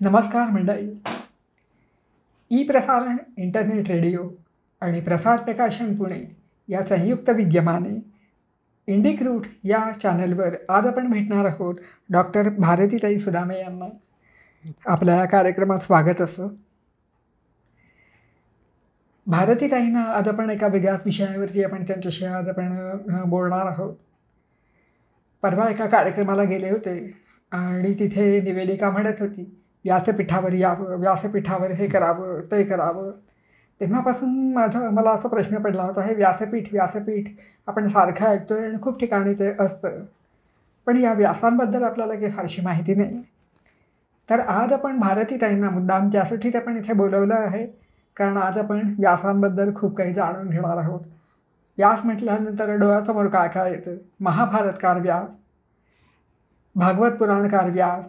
नमस्कार मंडळी. ई प्रसारण, इंटरनेट रेडिओ आणि प्रसार प्रकाशन पुणे या संयुक्त विद्यमाने इंडिक रूट या चॅनलवर आज आपण भेटणार आहोत डॉक्टर भारतीताई सुदामे यांना. आपल्या या कार्यक्रमात स्वागत असं. भारतीताईंना आज आपण एका वेगळ्याच विषयावरती त्यांच्याशी आज आपण बोलणार आहोत. परवा एका कार्यक्रमाला गेले होते आणि तिथे निवेदिका म्हणत होती व्यासपीठावर यावं, व्यासपीठावर हे करावं ते करावं. तेव्हापासून मला असा प्रश्न पडला होता, हे व्यासपीठ आपण सारखं ऐकतोय आणि खूप ठिकाणी ते असतं, पण या व्यासांबद्दल आपल्याला काही फारशी माहिती नाही. तर आज आपण भारतीताईंना मुद्दाम त्यासाठीच आपण इथे बोलवलं आहे, कारण आज आपण व्यासांबद्दल खूप काही जाणून घेणार आहोत. व्यास म्हटल्यानंतर डोळ्यासमोर काय काय येतं? महाभारतकार व्यास, भागवत पुराणकार व्यास,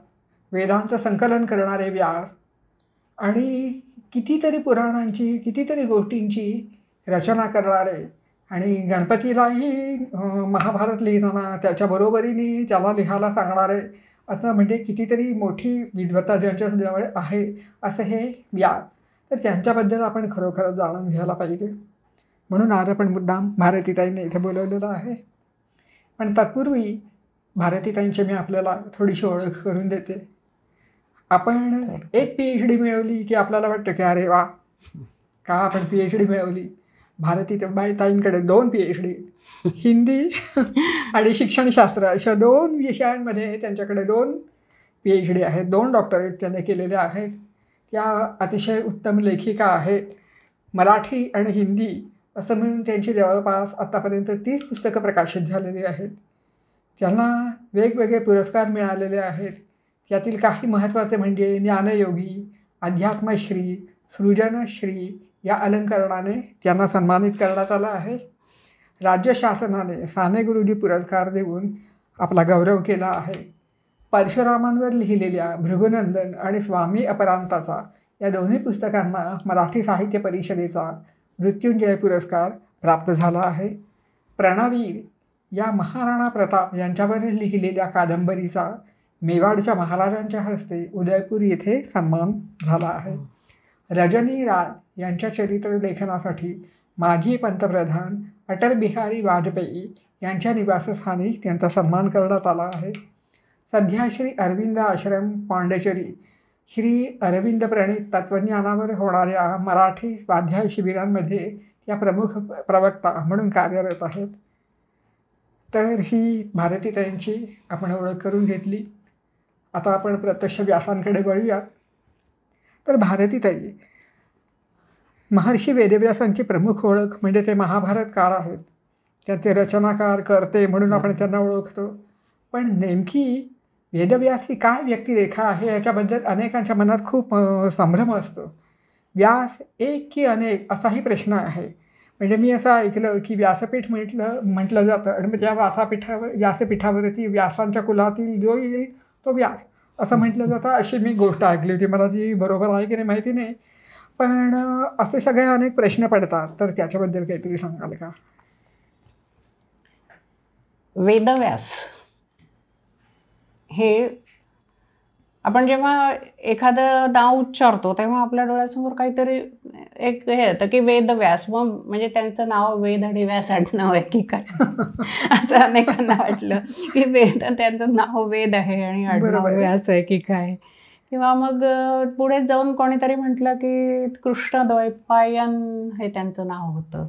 वेदांचं संकलन करणारे व्यास आणि कितीतरी पुराणांची, कितीतरी गोष्टींची रचना करणारे आणि गणपतीलाही महाभारत लिहिताना त्याच्याबरोबरीने त्याला लिहायला सांगणारे, असं म्हणजे कितीतरी मोठी विद्वत्ता ज्यांच्याजवळ आहे असं हे व्यास. तर त्यांच्याबद्दल आपण खरोखरच जाणून घ्यायला पाहिजे, म्हणून आज आपण मुद्दाम भारतीताईंनी इथे बोलवलेलं आहे. पण तत्पूर्वी भारतीताईंची मी आपल्याला थोडीशी ओळख करून देते. आपण एक PhD मिळवली की आपल्याला वाटतं की अरे वा, का आपण PhD मिळवली. भारतीताईंकडे 2 PhD, हिंदी आणि शिक्षणशास्त्र अशा 2 विषयांमध्ये त्यांच्याकडे 2 PhD आहेत. 2 डॉक्टरेट त्यांनी केलेले आहेत. त्या अतिशय उत्तम लेखिका आहेत. मराठी आणि हिंदी असं मिळून त्यांची जवळपास आत्तापर्यंत 30 पुस्तकं प्रकाशित झालेली आहेत. त्यांना वेगवेगळे पुरस्कार मिळालेले आहेत. यातील काही महत्त्वाचे म्हणजे ज्ञानयोगी, अध्यात्मश्री, सृजनश्री या अलंकरणाने त्यांना सन्मानित करण्यात आलं आहे. राज्य शासनाने साने गुरुजी पुरस्कार देऊन आपला गौरव केला आहे. परशुरामांवर लिहिलेल्या भृगुनंदन आणि स्वामी अपरांताचा या दोन्ही पुस्तकांना मराठी साहित्य परिषदेचा मृत्युंजय पुरस्कार प्राप्त झाला आहे. प्रणवीर या महाराणा प्रताप यांच्यावर लिहिलेल्या कादंबरीचा मेवाडच्या महाराजांच्या हस्ते उदयपूर येथे सन्मान झाला आहे. रजनी राय यांच्या चरित्र लेखनासाठी माजी पंतप्रधान अटल बिहारी वाजपेयी यांच्या निवासस्थानी त्यांचा सन्मान करण्यात आला आहे. सध्या श्री अरविंद आश्रम पांडेचेरी, श्री अरविंद प्रणीत तत्त्वज्ञानावर होणाऱ्या मराठी स्वाध्याय शिबिरांमध्ये त्या प्रमुख प्रवक्ता म्हणून कार्यरत आहेत. तर ही भारतीताईंची आपण ओळख करून घेतली. आता आपण प्रत्यक्ष व्यासांकडे वळूया. तर भारतीताई, महर्षी वेदव्यासांची प्रमुख ओळख म्हणजे ते महाभारतकार आहेत. त्याचे रचनाकार, करते म्हणून आपण त्यांना ओळखतो. पण नेमकी वेदव्यास ही काय व्यक्तिरेखा आहे याच्याबद्दल अनेकांच्या मनात खूप संभ्रम असतो. व्यास एक की अनेक असाही प्रश्न आहे. म्हणजे मी असं ऐकलं की व्यासपीठ म्हटलं जातं आणि मग त्या व्यासपीठावरती व्यासांच्या कुलातील जो येईल तो व्यास असं म्हटलं जातं, अशी मी गोष्ट ऐकली होती. मला ती बरोबर आहे की नाही माहिती नाही, पण असे सगळे अनेक प्रश्न पडतात. तर त्याच्याबद्दल काहीतरी सांगाल का? वेदव्यास हे आपण जेव्हा एखादं नाव उच्चारतो तेव्हा आपल्या डोळ्यासमोर काहीतरी एक हे येतं की वेदव्यास, मग म्हणजे त्यांचं नाव वेद आणि व्यास आडनाव आहे की काय असं अनेकांना वाटलं की त्यांचं नाव वेद आहे आणि आडनाव व्यास आहे की काय. किंवा मग पुढे जाऊन कोणीतरी म्हटलं की कृष्णद्वैपायन हे त्यांचं नाव होतं.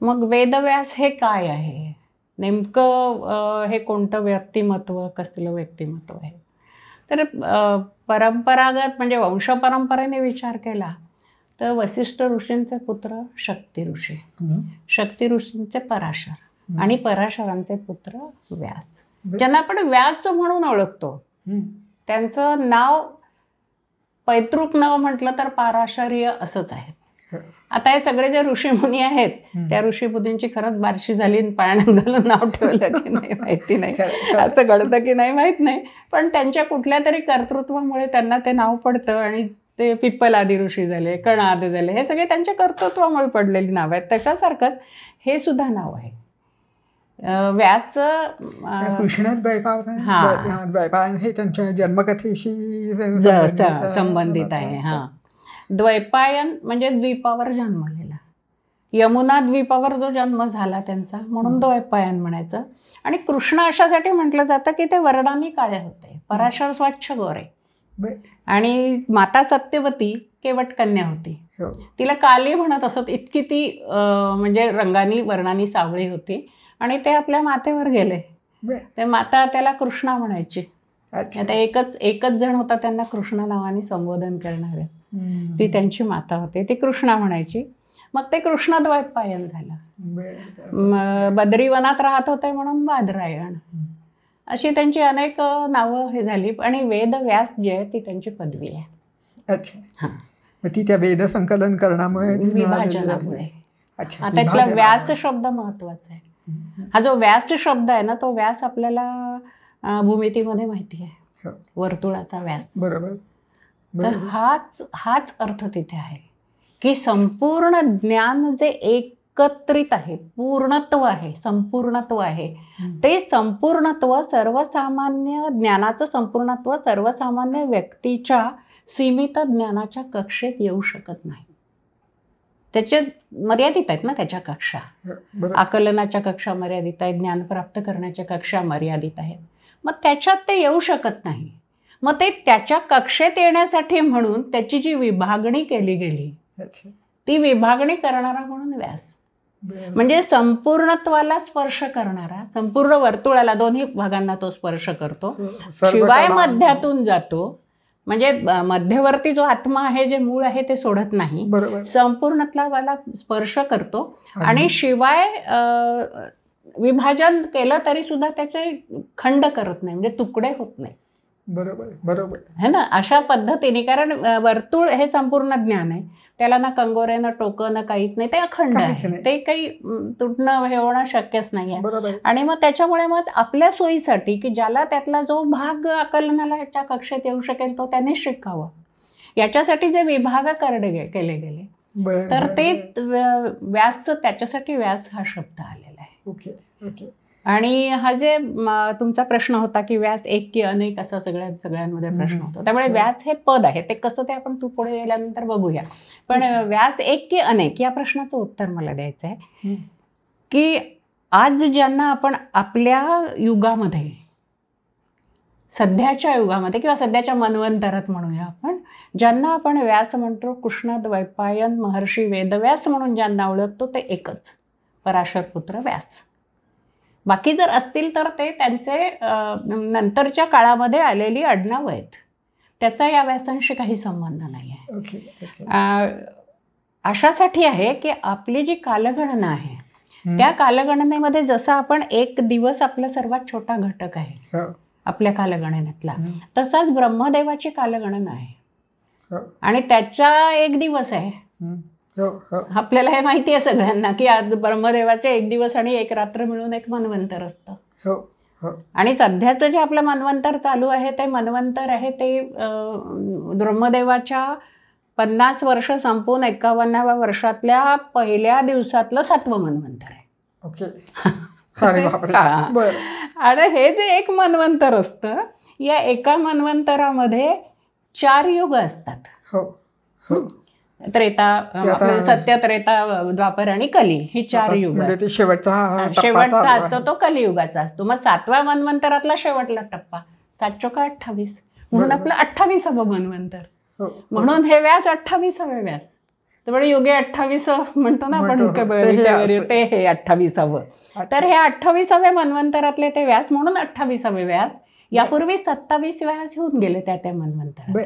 मग वेदव्यास हे काय आहे नेमकं? हे कोणतं व्यक्तिमत्व, कसलं व्यक्तिमत्व आहे? तर परंपरागत म्हणजे वंशपरंपरेने विचार केला तर वसिष्ठ ऋषींचे पुत्र शक्ती ऋषी, शक्ती ऋषींचे पराशर आणि पराशरांचे पुत्र व्यास, ज्यांना आपण व्यास म्हणून ओळखतो. त्यांचं नाव पैतृक नाव म्हटलं तर पाराशर्य असंच आहे. आता हे सगळे जे ऋषीमुनी आहेत त्या ऋषीमुनींची खरंच बारशी झाली, पाण्यात घालून नाव ठेवलं की नाही माहिती नाही, असं घडतं की नाही माहीत नाही, पण त्यांच्या कुठल्या तरी कर्तृत्वामुळे त्यांना ते नाव पडतं आणि ते पिप्पल आदी ऋषी झाले, कण आदी झाले, हे सगळे त्यांच्या कर्तृत्वामुळे पडलेली नाव आहेत. तशासारखंच हे सुद्धा नाव आहे. व्यासचं कृष्णात द्वैपायन हे त्यांच्या जन्मकथेशी संबंधित आहे. हां, द्वैपायन म्हणजे द्वीपावर जन्मलेला, यमुना द्वीपावर जो जन्म झाला त्यांचा, म्हणून द्वैपायन म्हणायचं. आणि कृष्ण अशासाठी म्हटलं जातं की ते वर्णांनी काळे होते, पराशर स्वच्छ गोरे, आणि माता सत्यवती केवट कन्या होती. तिला काली म्हणत असत, इतकी ती म्हणजे रंगानी वर्णांनी सावळी होती. आणि ते आपल्या मातेवर गेले, ते माता त्याला कृष्णा म्हणायची. आता एकच जण होता त्यांना कृष्ण नावाने संबोधन करणारे, ती त्यांची माता होती, ती कृष्णा म्हणायची. मग ते कृष्ण द्वैपायन झालं. बद्रीवनात राहत होते म्हणून बादरायण, अशी त्यांची अनेक नावं हे झाली. आणि वेद व्यास जे आहे ती त्यांची पदवी आहे. अच्छा. हां, ती त्या वेद संकलन करण्यामुळे, विभाजनामुळे. आता त्यातला व्यास शब्द महत्वाचा आहे. हा जो व्यास शब्द आहे ना, तो व्यास आपल्याला भूमितीमध्ये माहिती आहे, वर्तुळाचा व्यास. बरोबर. तर हाच अर्थ तिथे आहे की संपूर्ण ज्ञान जे एकत्रित आहे, पूर्णत्व आहे, संपूर्णत्व आहे, ते संपूर्णत्व सर्वसामान्य ज्ञानाचं संपूर्णत्व सर्वसामान्य व्यक्तीच्या सीमित ज्ञानाच्या कक्षेत येऊ शकत नाही. त्याचे मर्यादित आहेत ना त्याच्या कक्षा, आकलनाच्या कक्षा मर्यादित आहेत, ज्ञान प्राप्त करण्याच्या कक्षा मर्यादित आहेत. मग त्याच्यात ते येऊ शकत नाही. मग ते त्याच्या कक्षेत येण्यासाठी म्हणून त्याची जी विभागणी केली गेली, ती विभागणी करणारा म्हणून व्यास. म्हणजे संपूर्णत्वाला स्पर्श करणारा, संपूर्ण वर्तुळाला दोन्ही भागांना तो स्पर्श करतो, शिवाय मध्यातून जातो. म्हणजे मध्यवर्ती जो आत्मा आहे, जे मूळ आहे, ते सोडत नाही, संपूर्णत्वाला स्पर्श करतो. आणि शिवाय विभाजन केलं तरी सुद्धा त्याचे खंड करत नाही, म्हणजे तुकडे होत नाही. बरोबर है ना, अशा पद्धतीने. कारण वर्तुळ हे संपूर्ण ज्ञान आहे, त्याला ना कंगोरे ना टोकं ना काहीच नाही, ते अखंड आहे, ते काही तुटणं हे होणं शक्यच नाही आहे. आणि मग त्याच्यामुळे मग आपल्या सोयीसाठी की ज्याला त्यातला जो भाग आकलनाला याच्या कक्षेत येऊ शकेल तो त्याने शिकावं, याच्यासाठी जे विभाग केले गेले, तर ते व्यासचं, त्याच्यासाठी व्यास हा शब्द आलेला आहे. आणि हा जे तुमचा प्रश्न होता की व्यास एक की अनेक, असा सगळ्यांमध्ये प्रश्न होतो. त्यामुळे व्यास हे पद आहे, ते कसं ते आपण तू पुढे गेल्यानंतर बघूया. पण व्यास एक की अनेक या प्रश्नाचं उत्तर मला द्यायचं आहे की आज ज्यांना आपण आपल्या युगामध्ये, सध्याच्या युगामध्ये किंवा सध्याच्या मनवंतरात म्हणूया आपण, ज्यांना आपण व्यास म्हणतो, कृष्ण द्वैपायन महर्षी वेदव्यास म्हणून ज्यांना ओळखतो, ते एकच पराशर पुत्र व्यास. बाकी जर असतील तर ते त्यांचे नंतरच्या काळामध्ये आलेली आडनावं आहेत, त्याचा या व्यासांशी काही संबंध नाही आहे. अशासाठी आहे की आपली जी कालगणना आहे, त्या कालगणनेमध्ये जसं आपण एक दिवस आपला सर्वात छोटा घटक आहे आपल्या कालगणनेतला, तसाच ब्रह्मदेवाची कालगणना आहे आणि त्याचा एक दिवस आहे. आपल्याला हे माहिती आहे सगळ्यांना की आज ब्रह्मदेवाचे एक दिवस आणि एक रात्र मिळून एक मनवंतर असतं. आणि सध्याचं जे आपलं मनवंतर चालू आहे, ते मनवंतर आहे ते ब्रह्मदेवाच्या 50 वर्ष संपून 51व्या वर्षातल्या पहिल्या दिवसातलं 7वं मनवंतर आहे. आणि हे जे एक मनवंतर असतं, या एका मनवंतरामध्ये 4 युग असतात. त्रेता, सत्य, त्रेता, द्वापर आणि कली, ही 4 युग. शेवटचा असतो तो कलियुगाचा असतो. मग 7व्या मनवंतरातला शेवटला टप्पा, 7 चोका 28, म्हणून आपलं 28वं मनवंतर. म्हणून हे व्यास 28वे व्यास. त्यामुळे युगे 28 म्हणतो ना आपण, ते हे 28वं. तर हे 28व्या मनवंतरातले ते व्यास, म्हणून 28वे व्यास. यापूर्वी 27 व्यास होऊन गेले त्या मनवंतरात.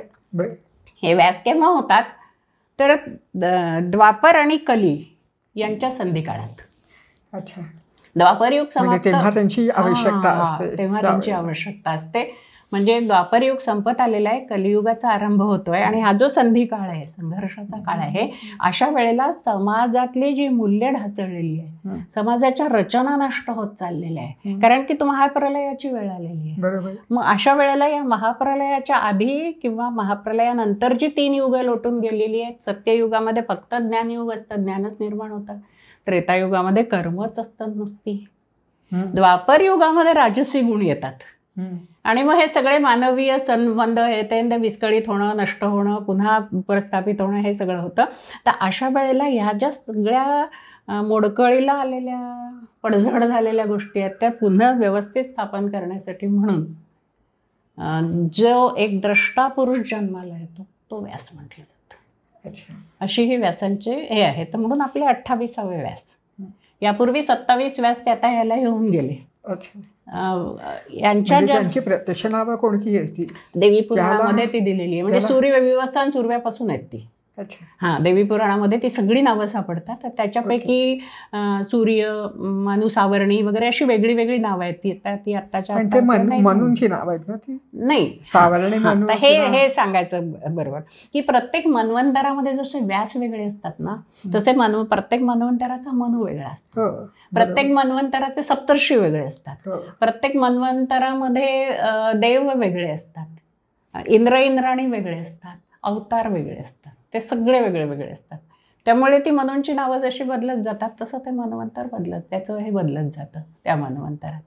हे व्यास केव्हा होतात तर द्वापर आणि कली यांच्या संधी काळात. द्वापर युग समाप्त, तेव्हा त्यांची आवश्यकता असते. म्हणजे द्वापर युग संपत आलेला आहे, कलियुगाचा आरंभ होतोय आणि हा जो संधी काळ आहे, संघर्षाचा काळ आहे, अशा वेळेला समाजातली जी मूल्य ढासळलेली आहे, समाजाच्या रचना नष्ट होत चाललेल्या आहे, कारण की महाप्रलयाची वेळ आलेली आहे. मग अशा वेळेला या महाप्रलयाच्या आधी किंवा महाप्रलयानंतर जी 3 युगं लोटून गेलेली आहेत, सत्ययुगामध्ये फक्त ज्ञानयुग असतं, ज्ञानच निर्माण होतं. त्रेतायुगामध्ये कर्मच असतं नुसती, द्वापर युगामध्ये राजसी गुण येतात आणि मग हे सगळे मानवीय संबंध हे ते विस्कळीत होणं, नष्ट होणं, पुन्हा प्रस्थापित होणं हे सगळं होतं. तर अशा वेळेला ह्या ज्या सगळ्या मोडकळीला आलेल्या, पडझड झालेल्या गोष्टी आहेत त्या पुन्हा व्यवस्थित स्थापन करण्यासाठी म्हणून जो एक द्रष्टा पुरुष जन्माला येतो तो व्यास म्हटलं जातं. अशी ही व्यासांचे हे आहे. तर म्हणून आपले 28वे व्यास. यापूर्वी 27 व्यास ते आता ह्याला येऊन गेले. यांच्या त्यांची प्रत्यक्ष नावं कोणती आहेत? देवी पुराणामध्ये ती दिलेली आहे. म्हणजे सूर्यव्यवस्था सूर्यापासून आहेत ती. हां, देवी पुराणामध्ये ती सगळी नावं सापडतात. तर त्याच्यापैकी सूर्य, मनुसावरणी वगैरे अशी वेगळी वेगळी नावं आहेत. ती आत्ताच्या मनूंची नावं आहेत ना? ती नाही. हे सांगायचं बरोबर की प्रत्येक मन्वंतरामध्ये जसे व्यास वेगळे असतात ना, तसे प्रत्येक मन्वंतराचा मनू वेगळा असतो. प्रत्येक मन्वंतराचे सप्तर्षी वेगळे असतात. प्रत्येक मन्वंतरामध्ये देव वेगळे असतात, इंद्राणी वेगळे असतात, अवतार वेगळे असतात. ते सगळे वेगळे वेगळे असतात. त्यामुळे ती मनूंची नावं जशी बदलत जातात तसं ते मन्वंतर त्याचं हे बदलत जातं त्या मन्वंतरात.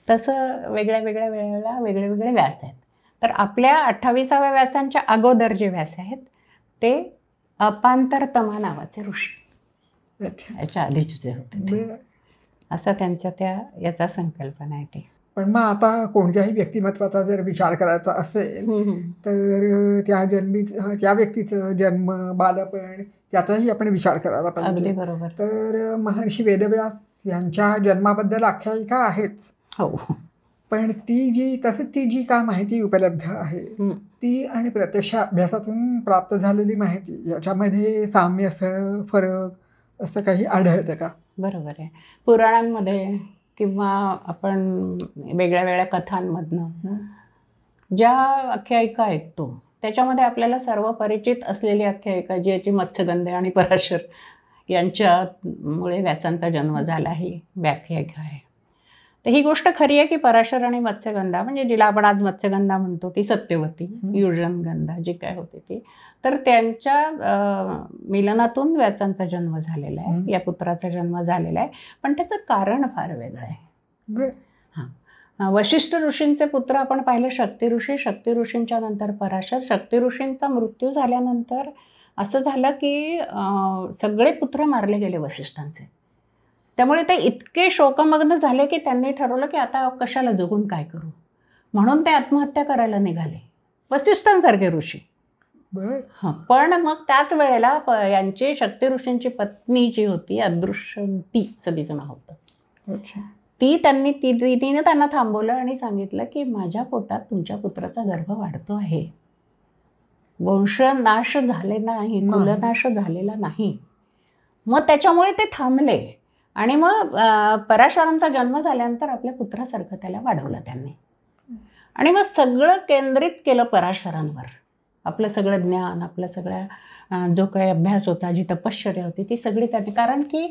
तसं वेगळ्या वेगळ्या वेळेला वेगळे वेगळे व्यास आहेत. तर आपल्या 28व्या व्यासांच्या अगोदर जे व्यास आहेत ते अपांतरतमा नावाचे ऋषी, याच्या आधीचे जे होते असं त्यांच्या याचा संकल्पना आहे ती. पण मग आता कोणत्याही व्यक्तिमत्वाचा जर विचार करायचा असेल तर त्या व्यक्तीचं जन्म, बालपण त्याचाही आपण विचार करायला पाहिजे. अगदी बरोबर. तर महर्षी वेदव्यास यांच्या जन्माबद्दल आख्यायिका आहेच. हो. पण ती जी का माहिती उपलब्ध आहे ती आणि प्रत्यक्ष अभ्यासातून प्राप्त झालेली माहिती याच्यामध्ये साम्य, फरक असं काही आढळतं का? बरोबर आहे. पुराणांमध्ये किंवा आपण वेगळ्या वेगळ्या कथांमधनं ज्या आख्यायिका ऐकतो त्याच्यामध्ये आपल्याला सर्व परिचित असलेली आख्यायिका जी याची मत्स्यगंधा आणि पराशर यांच्यामुळे व्यासांचा जन्म झाला ही व्याख्यायिका आहे. तर ही गोष्ट खरी आहे की पराशर आणि मत्स्यगंधा, म्हणजे जिला आपण आज मत्स्यगंधा म्हणतो ती सत्यवती, युजनगंधा जी काय होती ती, तर त्यांच्या मिलनातून व्यासांचा जन्म झालेला आहे, या पुत्राचा जन्म झालेला आहे. पण त्याचं कारण फार वेगळं आहे. हां, वशिष्ठ ऋषींचे पुत्र आपण पाहिले शक्ती ऋषी, शक्ती ऋषींच्या नंतर पराशर. शक्ती ऋषींचा मृत्यू झाल्यानंतर असं झालं की सगळे पुत्र मारले गेले वशिष्ठांचे. त्यामुळे ते इतके शोकमग्न झाले की त्यांनी ठरवलं की आता कशाला जगून काय करू, म्हणून ते आत्महत्या करायला निघाले, वशिष्ठांसारखे ऋषी. हां, पण मग त्याच वेळेला यांची शक्ती ऋषींची पत्नी जी होती अदृश्यंती असं तिचं नाव होतं, तिने त्यांना थांबवलं आणि सांगितलं की माझ्या पोटात तुमच्या पुत्राचा गर्भ वाढतो आहे, वंशनाश झाले नाही, कुलनाश झालेला नाही. मग त्याच्यामुळे ते थांबले आणि मग पराशरांचा जन्म झाल्यानंतर आपल्या पुत्रासारखं त्याला वाढवलं त्यांनी आणि मग सगळं केंद्रित केलं पराशरांवर. आपलं सगळं ज्ञान, आपला सगळ्या जो काही अभ्यास होता, जी तपश्चर्या होती ती सगळी त्यांनी, कारण की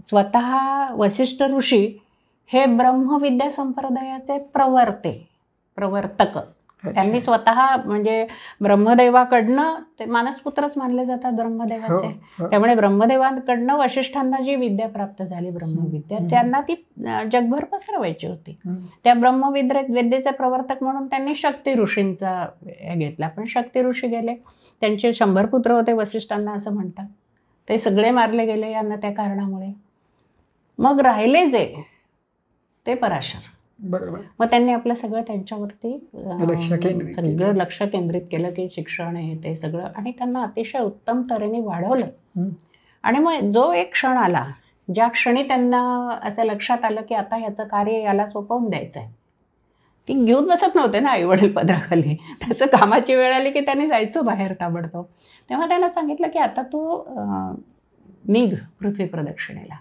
स्वतः वशिष्ठ ऋषी हे ब्रह्मविद्या संप्रदायाचे प्रवर्तक. त्यांनी स्वतः म्हणजे ब्रह्मदेवाकडनं, ते मानसपुत्रच मानले जातात ब्रह्मदेवाचे, त्यामुळे ब्रह्मदेवाकडनं वशिष्ठांना जी विद्या प्राप्त झाली ब्रह्मविद्या, त्यांना ती जगभर पसरवायची होती. त्या ब्रह्मविद्येचे प्रवर्तक म्हणून त्यांनी शक्ती ऋषींचा हे घेतला. पण शक्ती ऋषी गेले, त्यांचे 100 पुत्र होते वशिष्ठांना असं म्हणतात, ते सगळे मारले गेले यांना त्या कारणामुळे. मग राहिले जे ते पराशर. बरोबर. मग त्यांनी आपलं सगळं त्यांच्यावरती सगळं लक्ष केंद्रित केलं की शिक्षण हे ते सगळं, आणि त्यांना अतिशय उत्तम तऱ्हेने वाढवलं. आणि मग जो एक क्षण आला, ज्या क्षणी त्यांना असं लक्षात आलं की आता ह्याचं कार्य याला सोपवून द्यायचं आहे, ती घेऊन बसत नव्हते ना आईवडील पदराखाली, त्याचं कामाची वेळ आली की त्यांनी जायचं बाहेर ताबडतोब. तेव्हा त्यांना सांगितलं की आता तू निघ पृथ्वी प्रदक्षिणेला.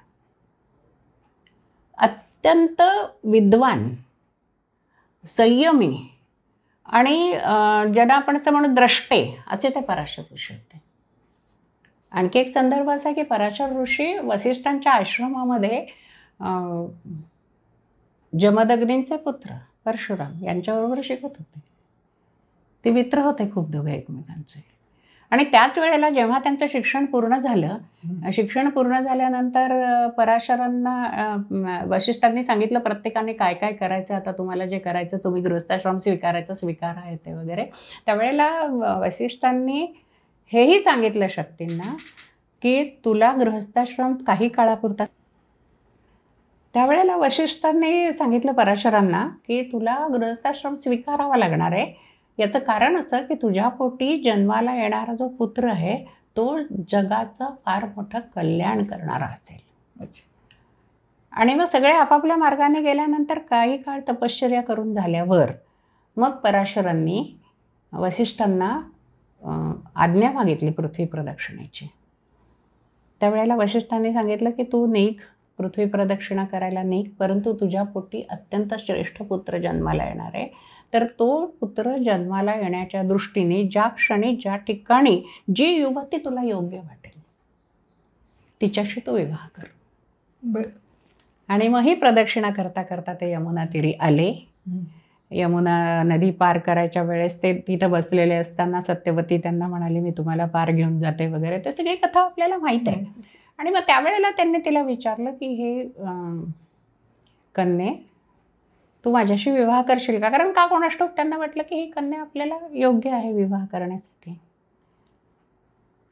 अत्यंत विद्वान, संयमी आणि ज्यांना आपण असं म्हणू द्रष्टे असे ते पराशर ऋषी होते. आणखी एक संदर्भ असा आहे की पराशर ऋषी वसिष्ठांच्या आश्रमामध्ये जमदग्नींचे पुत्र परशुराम यांच्याबरोबर शिकत होते. ते मित्र होते खूप दोघे एकमेकांचे. आणि त्याच वेळेला जेव्हा त्यांचं शिक्षण पूर्ण झालं, शिक्षण पूर्ण झाल्यानंतर पराशरांना वसिष्ठांनी सांगितलं प्रत्येकाने काय काय करायचं, आता तुम्हाला जे करायचं तुम्ही गृहस्थाश्रम स्वीकारायचं स्वीकारा येते वगैरे. त्यावेळेला वसिष्ठांनी हेही सांगितलं शक्तींना की तुला गृहस्थाश्रम काही काळापुरता. त्यावेळेला वसिष्ठांनी सांगितलं पराशरांना की तुला गृहस्थाश्रम स्वीकारावा लागणार आहे. याचं कारण असं की तुझ्या पोटी जन्माला येणारा जो पुत्र आहे तो जगाचं फार मोठं कल्याण करणारा असेल. आणि मग सगळे आपापल्या मार्गाने गेल्यानंतर काही काळ तपश्चर्या करून झाल्यावर मग पराशरांनी वसिष्ठांना आज्ञा मागितली पृथ्वी प्रदक्षिणेची. त्यावेळेला वसिष्ठांनी सांगितलं की तू निघ, पृथ्वी प्रदक्षिणा करायला निघ, परंतु तुझ्या पोटी अत्यंत श्रेष्ठ पुत्र जन्माला येणार आहे. तर तो पुत्र जन्माला येण्याच्या दृष्टीने ज्या क्षणी ज्या ठिकाणी जी युवती तुला योग्य वाटेल तिच्याशी तू विवाह कर. आणि मग ही प्रदक्षिणा करता करता ते यमुना तीरी आले. यमुना नदी पार करायच्या वेळेस ते तिथं बसलेले असताना सत्यवती त्यांना म्हणाली मी तुम्हाला पार घेऊन जाते वगैरे. ते सगळी कथा आपल्याला माहीत आहे. आणि मग त्यावेळेला त्यांनी तिला विचारलं की हे कन्ये तू माझ्याशी विवाह करशील का? कारण का कोणास ठाऊक त्यांना वाटलं की ही कन्या आपल्याला योग्य आहे विवाह करण्यासाठी.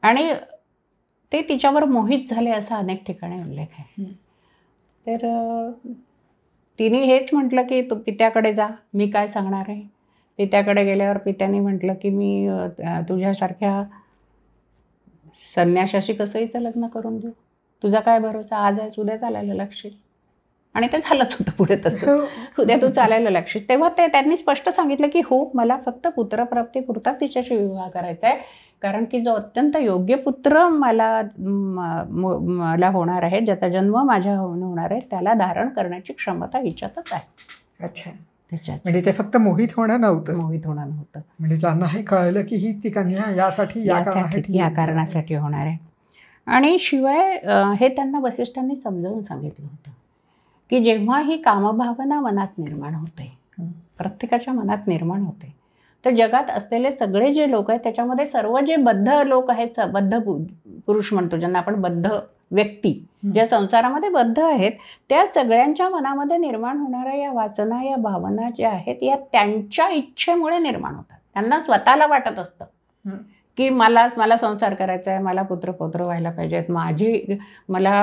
आणि ते तिच्यावर मोहित झाले असा अनेक ठिकाणी उल्लेख आहे. तर तिने हेच म्हटलं की तू पित्याकडे जा, मी काय सांगणार आहे. पित्याकडे गेल्यावर पित्याने म्हटलं की मी तुझ्यासारख्या संन्याशाशी कसं इथं लग्न करून देऊ, तुझा काय भरोसा, आज आहे उद्या चालायला लागशील. आणि ते झालंच होतं पुढे तसं, उद्या तू चालायला लागशील. तेव्हा त्यांनी स्पष्ट सांगितलं की हो मला फक्त पुत्रप्राप्तीपुरता तिच्याशी विवाह करायचा आहे, कारण की जो अत्यंत योग्य पुत्र मला होणार आहे, ज्याचा जन्म माझ्या होणार आहे, त्याला धारण करण्याची क्षमता हिच्यातच आहे. अच्छा. त्याच्यात म्हणजे ते फक्त मोहित होणं नव्हतं. म्हणजे त्यांना हे कळलं की ही ती कन्या यासाठी या कारणासाठी होणार आहे. आणि शिवाय हे त्यांना वसिष्ठांनी समजावून सांगितलं होतं की जेव्हा ही कामभावना मनात निर्माण होते, प्रत्येकाच्या मनात निर्माण होते, तर जगात असलेले सगळे जे लोक आहेत त्याच्यामध्ये सर्व जे बद्ध लोक आहेत, बद्ध पुरुष म्हणतो ज्यांना आपण, बद्ध व्यक्ती ज्या संसारामध्ये बद्ध आहेत, त्या सगळ्यांच्या मनामध्ये निर्माण होणाऱ्या या वासना, या भावना ज्या आहेत या त्यांच्या इच्छेमुळे निर्माण होतात. त्यांना स्वतःला वाटत असतं की मला संसार करायचा आहे, मला पुत्रपौत्र व्हायला पाहिजेत, मला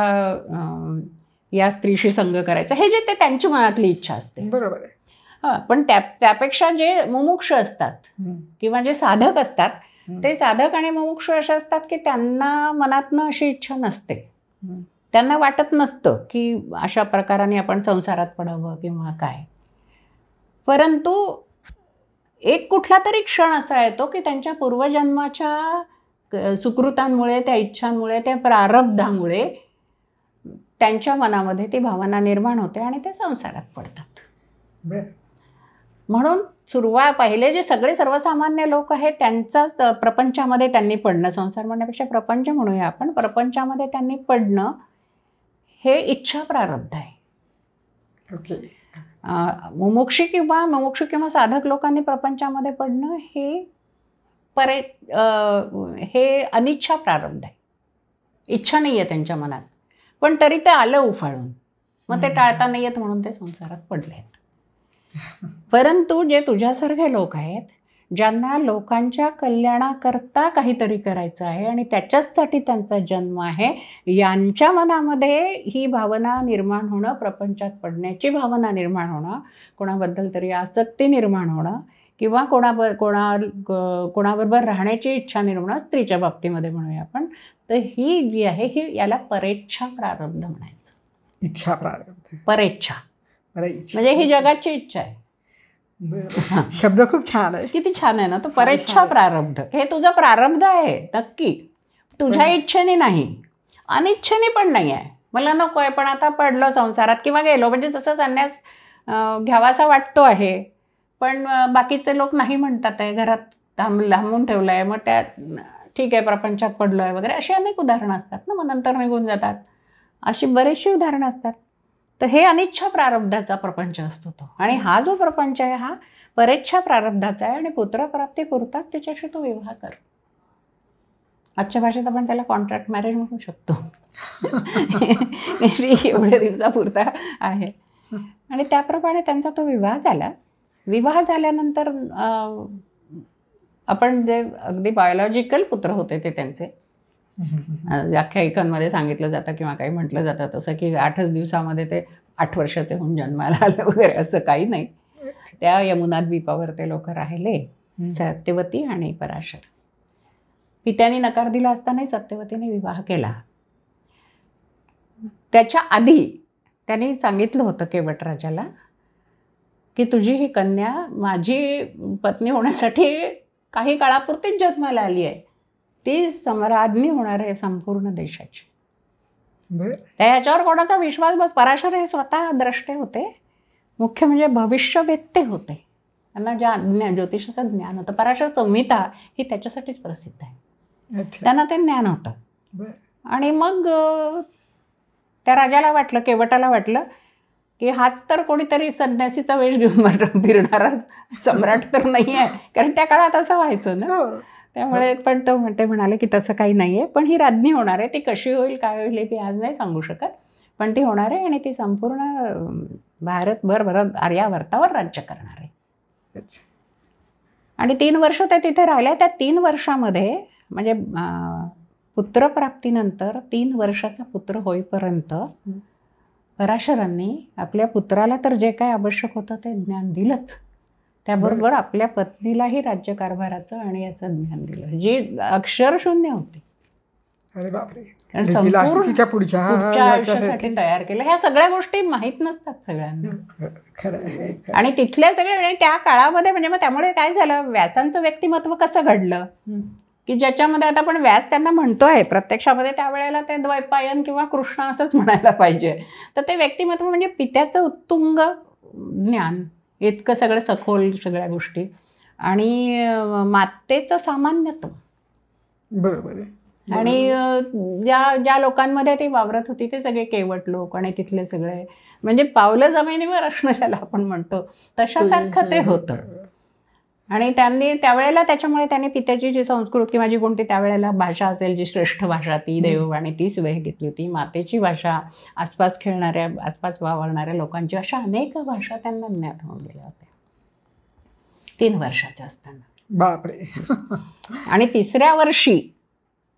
या स्त्रीशी संग करायचा, हे जे ते त्यांची मनातली इच्छा असते. बरोबर आहे. पण त्यापेक्षा जे मुमुक्ष असतात किंवा जे साधक असतात, ते साधक आणि मुमुक्ष असे असतात की त्यांना मनातनं अशी इच्छा नसते. त्यांना वाटत नसतं की अशा प्रकाराने आपण संसारात पडावं किंवा काय. परंतु एक कुठला तरी क्षण असा येतो की त्यांच्या पूर्वजन्माच्या सुकृतांमुळे, त्या इच्छांमुळे, त्या प्रारब्धामुळे त्यांच्या मनामध्ये ती भावना निर्माण होते आणि ते संसारात पडतात. म्हणून पहिले जे सगळे सर्वसामान्य लोक आहेत त्यांचाच प्रपंचामध्ये त्यांनी पडणं, संसार म्हणण्यापेक्षा प्रपंच म्हणूया आपण, प्रपंचामध्ये त्यांनी पडणं हे इच्छा प्रारब्ध आहे. ओके. मुमुक्षी किंवा साधक लोकांनी प्रपंचामध्ये पडणं हे अनिच्छा प्रारब्ध आहे. इच्छा नाही आहे त्यांच्या मनात, पण तरी ते आलं उफाळून, मग ते टाळता नाही येत म्हणून ते संसारात पडले आहेत. परंतु जे तुझ्यासारखे लोक आहेत, ज्यांना लोकांच्या कल्याणाकरता काहीतरी करायचं आहे आणि त्याच्याचसाठी त्यांचा जन्म आहे, यांच्या मनामध्ये ही भावना निर्माण होणं, प्रपंचात पडण्याची भावना निर्माण होणं, कोणाबद्दल तरी आसक्ती निर्माण होणं किंवा कोणाबरोबर राहण्याची इच्छा निर्माण, स्त्रीच्या बाबतीमध्ये म्हणूया आपण, तर ही जी आहे ही याला परेच्छा प्रारब्ध म्हणायचं. इच्छा प्रारब्ध, परेच्छा म्हणजे ही जगाची इच्छा आहे. शब्द खूप छान आहे. किती छान आहे ना तो, परेच्छा प्रारब्ध. हे तुझं प्रारब्ध आहे नक्की, तुझ्या इच्छेने नाही, अनिच्छेने पण नाही आहे. मला नको आहे पण आता पडलो संसारात किंवा गेलो, म्हणजे जसं संन्यास घ्यावासा वाटतो आहे पण बाकीचे लोक नाही म्हणतात आहे, घरात थांबून ठेवलं आहे, मग त्या ठीक आहे प्रपंचात पडलो आहे वगैरे, अशी अनेक उदाहरणं असतात ना, मग नंतर निघून जातात, अशी बरीचशी उदाहरणं असतात. तर हे अनिच्छा प्रारब्धाचा प्रपंच असतो तो. आणि हा जो प्रपंच आहे हा परेच्छा प्रारब्धाचा आहे आणि पुत्रप्राप्ती पुरताच त्याच्याशी तो विवाह कर. आजच्या भाषेत आपण त्याला कॉन्ट्रॅक्ट मॅरेज म्हणू शकतो. एवढ्या दिवसापुरता आहे. आणि त्याप्रमाणे त्यांचा तो विवाह झाला. विवाह झाल्यानंतर आपण जे अगदी बायोलॉजिकल पुत्र होते ते त्यांचे, आख्यायिकांमध्ये सांगितलं जातं किंवा काही म्हटलं जातं तसं की 8च दिवसामध्ये ते 8 वर्षाचे होऊन जन्माला आलं वगैरे, असं काही नाही. त्या यमुना द्वीपावर ते लोक राहिले, सत्यवती आणि पराशर. पित्याने नकार दिला असतानाही सत्यवतीने विवाह केला. त्याच्या आधी त्यांनी सांगितलं होतं केवटराजाला की तुझी ही कन्या माझी पत्नी होण्यासाठी काही काळापुरतीच जन्माला आली आहे, ती सम्राज्ञी होणार आहे संपूर्ण देशाची. ह्याच्यावर कोणाचा विश्वास बस. पराशर हे स्वतः द्रष्टे होते, मुख्य म्हणजे भविष्यवेत्ते होते, त्यांना ज्योतिषाचं ज्ञान होतं. पराशर संहिता ही त्याच्यासाठीच प्रसिद्ध आहे. त्यांना ते ज्ञान होतं. आणि मग त्या राजाला वाटलं, केवटाला वाटलं की हाच तर कोणीतरी संन्यासीचा वेश घेऊन फिरणारा सम्राट तर नाही आहे, कारण त्या काळात असं व्हायचं ना. त्यामुळे पण ते म्हणाले की तसं काही नाही आहे, पण ही राज्ञी होणार आहे. ती कशी होईल काय होईल हे मी आज नाही सांगू शकत, पण ती होणार आहे आणि ती संपूर्ण भारतभर आर्यावर्तावर राज्य करणार आहे. आणि 3 वर्ष त्या तिथे राहिल्या. त्या 3 वर्षामध्ये म्हणजे पुत्रप्राप्तीनंतर 3 वर्षाचा पुत्र होईपर्यंत पराशरांनी आपल्या पुत्राला तर जे काय आवश्यक होतं ते ज्ञान दिलंच, त्याबरोबर आपल्या पत्नीलाही राज्यकारभाराचं आणि याचं ज्ञान दिलं, जी अक्षरशून्य होती. अरे बापरे. कारण संपूर्ण पुढच्या आयुष्यासाठी तयार केलं. ह्या सगळ्या गोष्टी माहीत नसतात सगळ्यांना. आणि तिथल्या सगळ्या त्या काळामध्ये म्हणजे मग त्यामुळे काय झालं, व्यासांचं व्यक्तिमत्व कसं घडलं की ज्याच्यामध्ये आता आपण व्यास त्यांना म्हणतो आहे, प्रत्यक्षामध्ये त्यावेळेला ते द्वैपायन किंवा कृष्ण असंच म्हणायला पाहिजे. तर ते व्यक्तिमत्व म्हणजे पित्याचं उत्तुंग ज्ञान, इतकं सगळं सखोल सगळ्या गोष्टी, आणि मातेचं सामान्यत्व. बरोबर आहे. आणि ज्या लोकांमध्ये ती वावरत होती ते सगळे केवट लोक आणि तिथले सगळे म्हणजे पावलं जमिनीवर असणं ज्याला आपण म्हणतो तशासारखं ते होतं. आणि त्यांनी त्यावेळेला त्याच्यामुळे त्यांनी पित्याची जी संस्कृत किंवा जी कोणती त्यावेळेला भाषा असेल, जी श्रेष्ठ भाषा ती देववाणी तीच वेळ घेतली होती. मातेची भाषा, आसपास खेळणाऱ्या आसपास वावरणाऱ्या लोकांची, अशा अनेक भाषा त्यांना ज्ञात होऊन गेल्या होत्या 3 वर्षाचे असताना. बापरे. आणि 3ऱ्या वर्षी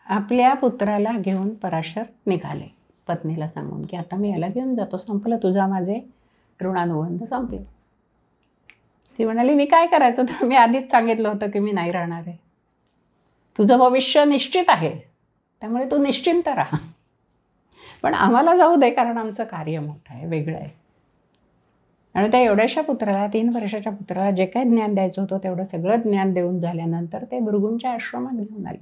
आपल्या पुत्राला घेऊन पराशर निघाले, पत्नीला सांगून की आता मी याला घेऊन जातो, संपलं तुझा माझे ऋणानुबंध संपले. ती म्हणाली मी काय करायचं, तर मी आधीच सांगितलं होतं की मी नाही राहणार आहे, तुझं भविष्य निश्चित आहे, त्यामुळे तू निश्चिंत राहा, पण आम्हाला जाऊ दे कारण आमचं कार्य मोठं आहे, वेगळं आहे. आणि त्या एवढ्याशा पुत्राला, 3 वर्षाच्या पुत्राला जे काही ज्ञान द्यायचं होतं तेवढं सगळं ज्ञान देऊन झाल्यानंतर ते भृगूंच्या आश्रमात घेऊन आले.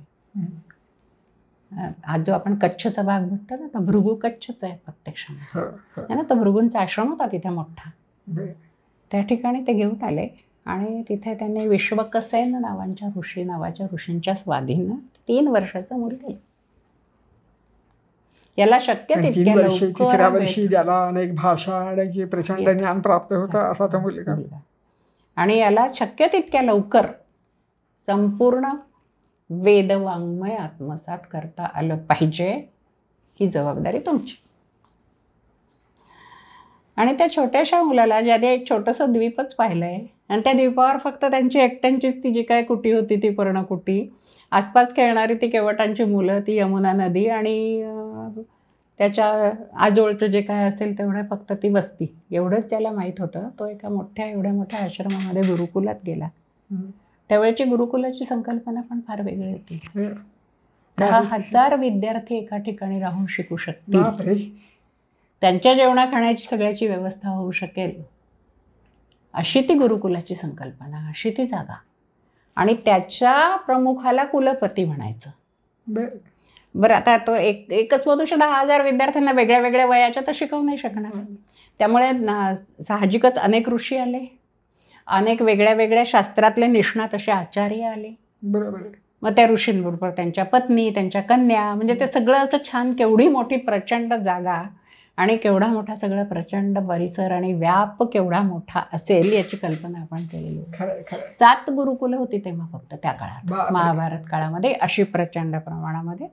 आज जो आपण कच्छचा भाग म्हणतो ना, तर भृगू कच्छच आहे प्रत्यक्षात ना, तर भृगूंचा आश्रम होता तिथे मोठा, त्या ठिकाणी ते घेऊन आले. आणि तिथे त्यांनी विश्वकसेन नावाच्या ऋषींच्या स्वाधीन 3 वर्षाचं मूल केलं. याला शक्य तितक्या लवकर, 3 वर्षी त्याला अनेक भाषा आणि प्रचंड ज्ञान प्राप्त होतं असा तो मुलगा. आणि याला शक्य तितक्या लवकर संपूर्ण वेदवाङ्मय आत्मसात करता आलं पाहिजे, ही जबाबदारी तुमची. आणि त्या छोट्याशा मुलाला ज्याने एक छोटंसं द्वीपच पाहिलंय आणि त्या द्वीपावर फक्त त्यांची एकट्यांचीच ती जी काय कुटी होती ती पर्णकुटी, आसपास खेळणारी ती केवटांची मुलं, ती यमुना नदी आणि त्याच्या आजोळचं जे काय असेल तेवढं फक्त ती वस्ती, एवढंच त्याला माहीत होतं. तो एका एवढ्या मोठ्या आश्रमामध्ये गुरुकुलात गेला. त्यावेळेची गुरुकुलाची संकल्पना पण फार वेगळी होती. 10,000 विद्यार्थी एका ठिकाणी राहून शिकू शकतील, त्यांच्या जेवणा खाण्याची सगळ्याची व्यवस्था होऊ शकेल, अशी ती गुरुकुलाची संकल्पना, अशी ती जागा. आणि त्याच्या प्रमुखाला कुलपती म्हणायचं. बरं, आता तो एकच मनुष्य 10,000 विद्यार्थ्यांना वेगळ्या वेगळ्या वयाच्या तर शिकवू नाही शकणार. त्यामुळे साहजिकच अनेक ऋषी आले, अनेक वेगळ्या वेगळ्या शास्त्रातले निष्णात असे आचार्य आले. बरोबर. मग त्या ऋषींबरोबर त्यांच्या पत्नी, त्यांच्या कन्या, म्हणजे ते सगळं असं छान, केवढी मोठी प्रचंड जागा आणि केवढा मोठा सगळा प्रचंड परिसर आणि व्याप केवढा मोठा असेल याची कल्पना आपण केलेली होती. खरं खरं 7 गुरुकुलं होती तेव्हा फक्त त्या काळात. बापरे. महाभारत काळामध्ये अशी प्रचंड प्रमाणामध्ये.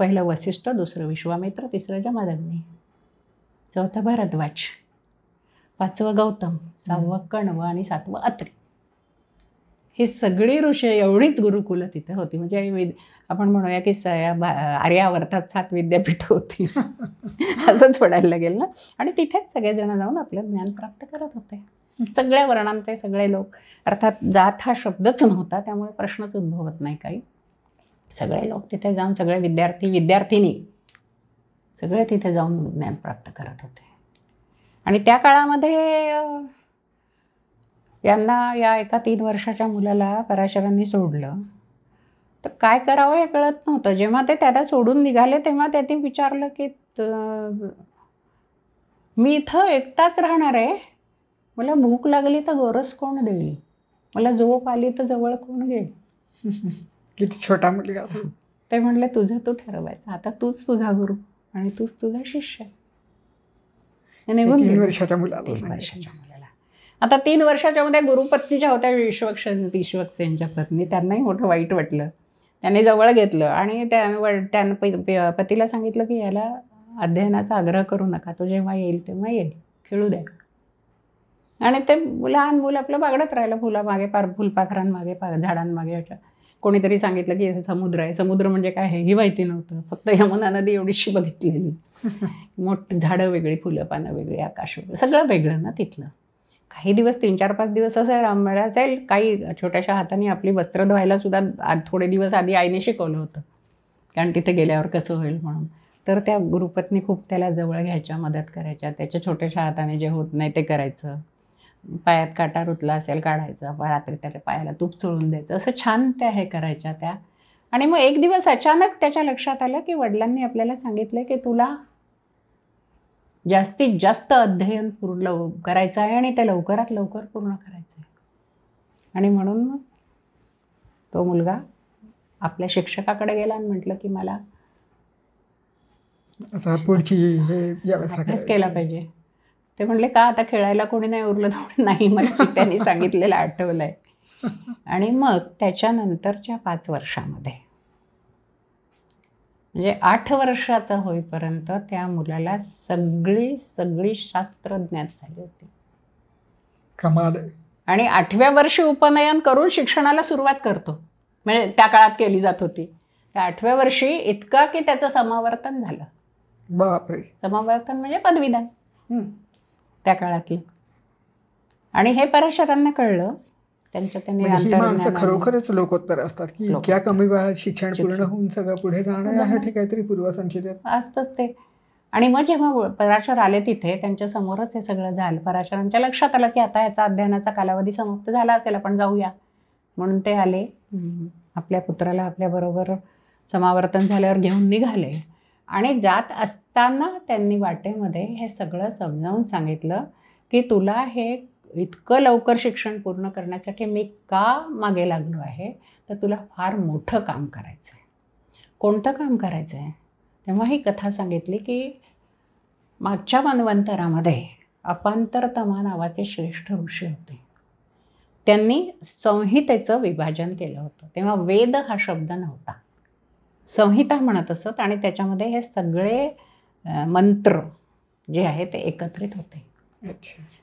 पहिलं वसिष्ठ, दुसरं विश्वामित्र, तिसरं जमदग्नी, चौथं भरद्वाज, 5वं गौतम, 6वं कण्व आणि 7वं अत्रि. ही सगळी ऋषी एवढीच गुरुकुलं तिथे होती. म्हणजे आपण म्हणूया की आर्यावर्तात 7 विद्यापीठ होती असंच म्हणायला लागेल ना. आणि तिथेच सगळेजण जाऊन आपलं ज्ञान प्राप्त करत होते. सगळ्या वर्णांचे सगळे लोक. अर्थात जात हा शब्दच नव्हता, त्यामुळे प्रश्नच उद्भवत नाही काही. सगळे लोक तिथे जाऊन, सगळे विद्यार्थी विद्यार्थिनी सगळे तिथे जाऊन ज्ञान प्राप्त करत होते. आणि त्या काळामध्ये यांना या एका 3 वर्षाच्या मुलाला पराशरांनी सोडलं तर काय करावं हे कळत नव्हतं. जेव्हा ते त्याला सोडून निघाले तेव्हा त्यांनी विचारलं की मी इथं एकटाच राहणार आहे, मला भूक लागली तर गोरस कोण देईल, मला झोप आली तर जवळ कोण घेईल. किती छोटा मुलगा. ते म्हणले तुझं तू ठरवायचं, आता तूच तुझा गुरु आणि तूच तुझा शिष्य. निघून 3 गेले. वर्षाच्या मुलाला 3 सांगितलं. वर्षाच्या मुलाला. आता 3 वर्षाच्या मध्ये गुरुपत्नी ज्या होत्या विश्वक्सेनच्या पत्नी, त्यांनाही मोठं वाईट वाटलं. त्यांनी जवळ घेतलं आणि त्यानं पतीला सांगितलं की याला अध्ययनाचा आग्रह करू नका, तो जेव्हा येईल तेव्हा येईल, खेळू द्या. आणि ते लहान मुलं आपलं बागडत राहिलं, फुलामागे, फुलपाखरांमागे, झाडांमागे. अशा कोणीतरी सांगितलं की समुद्र आहे. समुद्र म्हणजे काय हेही माहिती नव्हतं, फक्त यमुना नदी एवढीशी बघितलेली. मोठी झाडं वेगळी, फुलं पानं वेगळी, आकाश वेगळं, सगळं वेगळं ना तिथलं. काही दिवस 3-4-5 दिवस असं असेल. काही छोट्याशा हाताने आपली वस्त्र धुवायला सुद्धा थोडे दिवस आधी आईने शिकवलं होतं, कारण तिथे गेल्यावर कसं होईल म्हणून. तर त्या गुरुपत्नी खूप त्याला जवळ घ्यायच्या, मदत करायच्या. त्याच्या छोट्याशा हाताने जे होत नाही ते करायचं. पायात काटा रुतला असेल काढायचा, रात्री त्याच्या पायाला तूप चोळून द्यायचं, असं छान त्या हे करायच्या त्या. आणि मग एक दिवस अचानक त्याच्या लक्षात आलं की वडिलांनी आपल्याला सांगितलं की तुला जास्तीत जास्त अध्ययन पूर्ण करायचं आहे आणि ते लवकरात लवकर पूर्ण करायचं आहे. आणि म्हणून मग तो मुलगा आपल्या शिक्षकाकडे गेला आणि म्हटलं की मला आता पुढची व्यवस्था अभ्यास केला पाहिजे. ते म्हणले का, आता खेळायला कोणी नाही उरलं तर नाही, मला त्यांनी सांगितलेलं आठवलं आहे. आणि मग त्याच्यानंतरच्या 5 वर्षामध्ये म्हणजे 8 वर्षाचा होईपर्यंत त्या मुलाला सगळी शास्त्र ज्ञात झाली होती. कमाल. आणि 8व्या वर्षी उपनयन करून शिक्षणाला सुरुवात करतो, म्हणजे त्या काळात केली जात होती. त्या 8व्या वर्षी इतका की त्याचं समावर्तन झालं. बापरे. समावर्तन म्हणजे पदवीदान त्या काळातलं. आणि हे पराशरांना कळलं. त्यांनी माणसं खरोखरच लोकोत्तर असतात की इतक्या कमी वयात शिक्षण पूर्ण होऊन सगळं पुढे जाणं यासाठी काहीतरी पूर्वसंचित असतंच ते. आणि मग जेव्हा पराशर आले तिथे त्यांच्या समोरच हे सगळं झालं. पराशरांच्या लक्षात आलं की आता याचा अध्ययनाचा कालावधी समाप्त झाला असेल, आपण जाऊया. म्हणून ते आले, आपल्या पुत्राला आपल्याबरोबर समावर्तन झाल्यावर घेऊन निघाले. आणि जात असताना त्यांनी वाटेमध्ये हे सगळं समजावून सांगितलं की तुला हे इतकं लवकर शिक्षण पूर्ण करण्यासाठी मी का मागे लागलो आहे, तर तुला फार मोठं काम करायचं आहे. कोणतं काम करायचं आहे? तेव्हा ही कथा सांगितली की मागच्या मन्वंतरामध्ये अपांतरतमा नावाचे श्रेष्ठ ऋषी होते. त्यांनी संहितेचं विभाजन केलं होतं. तेव्हा वेद हा शब्द नव्हता, संहिता म्हणत असत. आणि त्याच्यामध्ये हे सगळे मंत्र जे आहे ते एकत्रित होते.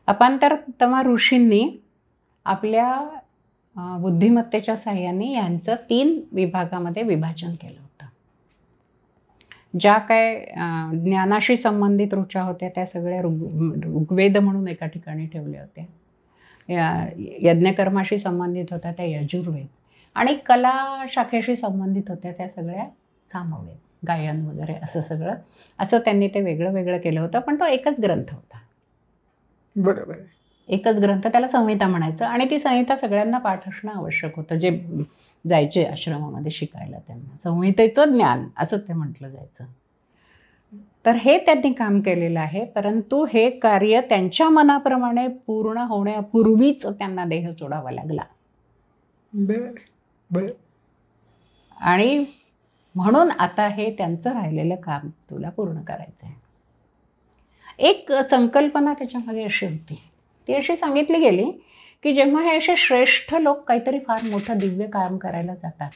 अपांतरतमा ऋषींनी आपल्या बुद्धिमत्तेच्या साह्याने यांचं 3 विभागामध्ये विभाजन केलं होतं. ज्या काय ज्ञानाशी संबंधित ऋचा होत्या त्या सगळ्या ऋग्वेद म्हणून एका ठिकाणी ठेवल्या होत्या. यज्ञकर्माशी संबंधित होत्या त्या यजुर्वेद. आणि कला शाखेशी संबंधित होत्या त्या सगळ्या सामवेद, गायन वगैरे असं सगळं. असं त्यांनी ते वेगळं वेगळं केलं होतं. पण तो एकच ग्रंथ होता. बरोबर. एकच ग्रंथ, त्याला संहिता म्हणायचं. आणि ती संहिता सगळ्यांना पाठ असणं आवश्यक होतं, जे जायचे आश्रमामध्ये शिकायला. त्यांना संहितेचं ज्ञान असं ते म्हटलं जायचं. तर हे त्यांनी काम केलेलं आहे. परंतु हे कार्य त्यांच्या मनाप्रमाणे पूर्ण होण्यापूर्वीच त्यांना देह सोडावा लागला. आणि म्हणून आता हे त्यांचं राहिलेलं काम तुला पूर्ण करायचं आहे. एक संकल्पना त्याच्यामध्ये अशी होती, ती अशी सांगितली गेली की जेव्हा हे असे श्रेष्ठ लोक काहीतरी फार मोठं दिव्य काम करायला जातात,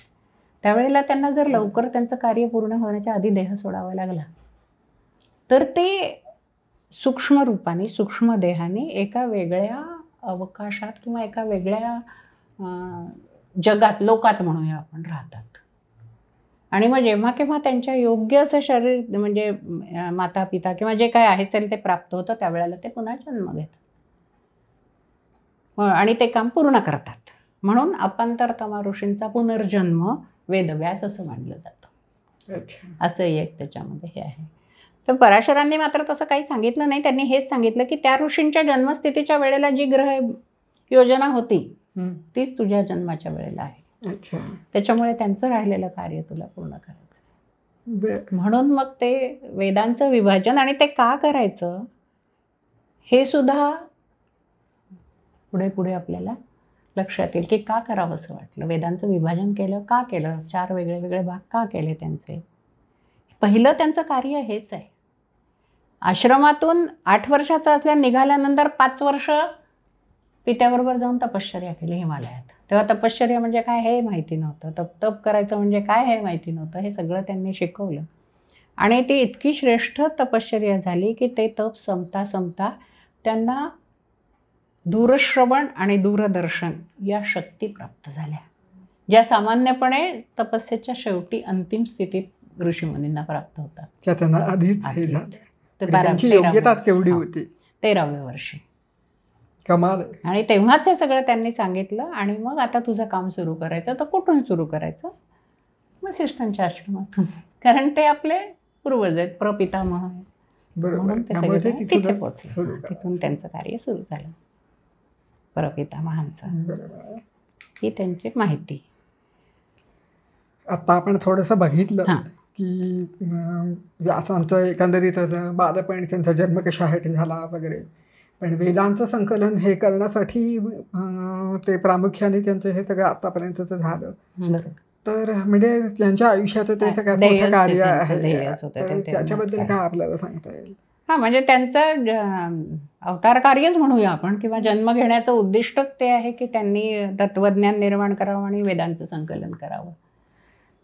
त्यावेळेला त्यांना जर लवकर त्यांचं कार्य पूर्ण होण्याच्या आधी देह सोडावा लागला तर ते सूक्ष्म रूपाने, सूक्ष्म देहाने एका वेगळ्या अवकाशात किंवा एका वेगळ्या जगात, लोकात म्हणूया आपण, राहतात. आणि मग जेव्हा केव्हा त्यांच्या योग्य असं शरीर म्हणजे माता पिता किंवा जे काय आहे असेल ते प्राप्त होतं, त्यावेळेला ते पुन्हा जन्म घेतात आणि ते काम पूर्ण करतात. म्हणून अपांतरतमा ऋषींचा पुनर्जन्म वेदव्यास असं मानलं जातं. असं एक त्याच्यामध्ये हे आहे. तर पराशरांनी मात्र तसं काही सांगितलं नाही. त्यांनी हेच सांगितलं की त्या ऋषींच्या जन्मस्थितीच्या वेळेला जी ग्रह योजना होती तीच तुझ्या जन्माच्या वेळेला आहे. त्याच्यामुळे त्यांचं राहिलेलं कार्य तुला पूर्ण करायचं. म्हणून मग ते वेदांचं विभाजन, आणि ते का करायचं हे सुद्धा पुढे पुढे आपल्याला लक्षात येईल की का करावं असं वाटलं. वेदांचं विभाजन केलं का केलं, 4 वेगळे वेगळे भाग का केले त्यांचे. पहिलं त्यांचं कार्य हेच आहे. आश्रमातून 8 वर्षाचा असल्या निघाल्यानंतर 5 वर्ष पित्याबरोबर जाऊन तपश्चर्या केली हिमालयात. तेव्हा तपश्चर्या म्हणजे काय हे माहिती नव्हतं, तप करायचं म्हणजे काय हे माहिती नव्हतं. हे सगळं त्यांनी शिकवलं आणि ती इतकी श्रेष्ठ तपश्चर्या झाली की ते तप संपता संपता त्यांना दूरश्रवण आणि दूरदर्शन या शक्ती प्राप्त झाल्या, ज्या सामान्यपणे तपस्येच्या शेवटी अंतिम स्थितीत ऋषीमुनींना प्राप्त होतात. त्यांना आधीच हे झालं. त्यांची योग्यता केवढी होती. 13व्या वर्षी. कमाल. आणि तेव्हाच हे सगळं त्यांनी सांगितलं. आणि मग आता तुझं काम सुरू करायचं तर कुठून सुरू करायचं? वसिष्ठांच्या आश्रमातून, कारण ते आपले पूर्वज आहेत, प्रपितामह. म्हणून ते सगळे तिथे पोहोचले. तिथून त्यांचं कार्य सुरू झालं प्रपितामहांचं. ही त्यांची माहिती. आता आपण थोडंसं बघितलं की व्यासांचं एकंदरीत बालपण, त्यांचा जन्म कशासाठी झाला वगैरे, पण वेदांचं संकलन हे करण्यासाठी ते प्रामुख्याने त्यांचं हे सगळं आतापर्यंतचं झालं. तर म्हणजे त्यांच्या आयुष्याचं ते सगळ्यात मोठं कार्य आहे. त्याच्याबद्दल काय आपल्याला सांगता येईल? म्हणजे त्यांचं अवतार कार्यच म्हणूया आपण, किंवा जन्म घेण्याचं उद्दिष्टच ते आहे की त्यांनी तत्वज्ञान निर्माण करावं आणि वेदांचं संकलन करावं.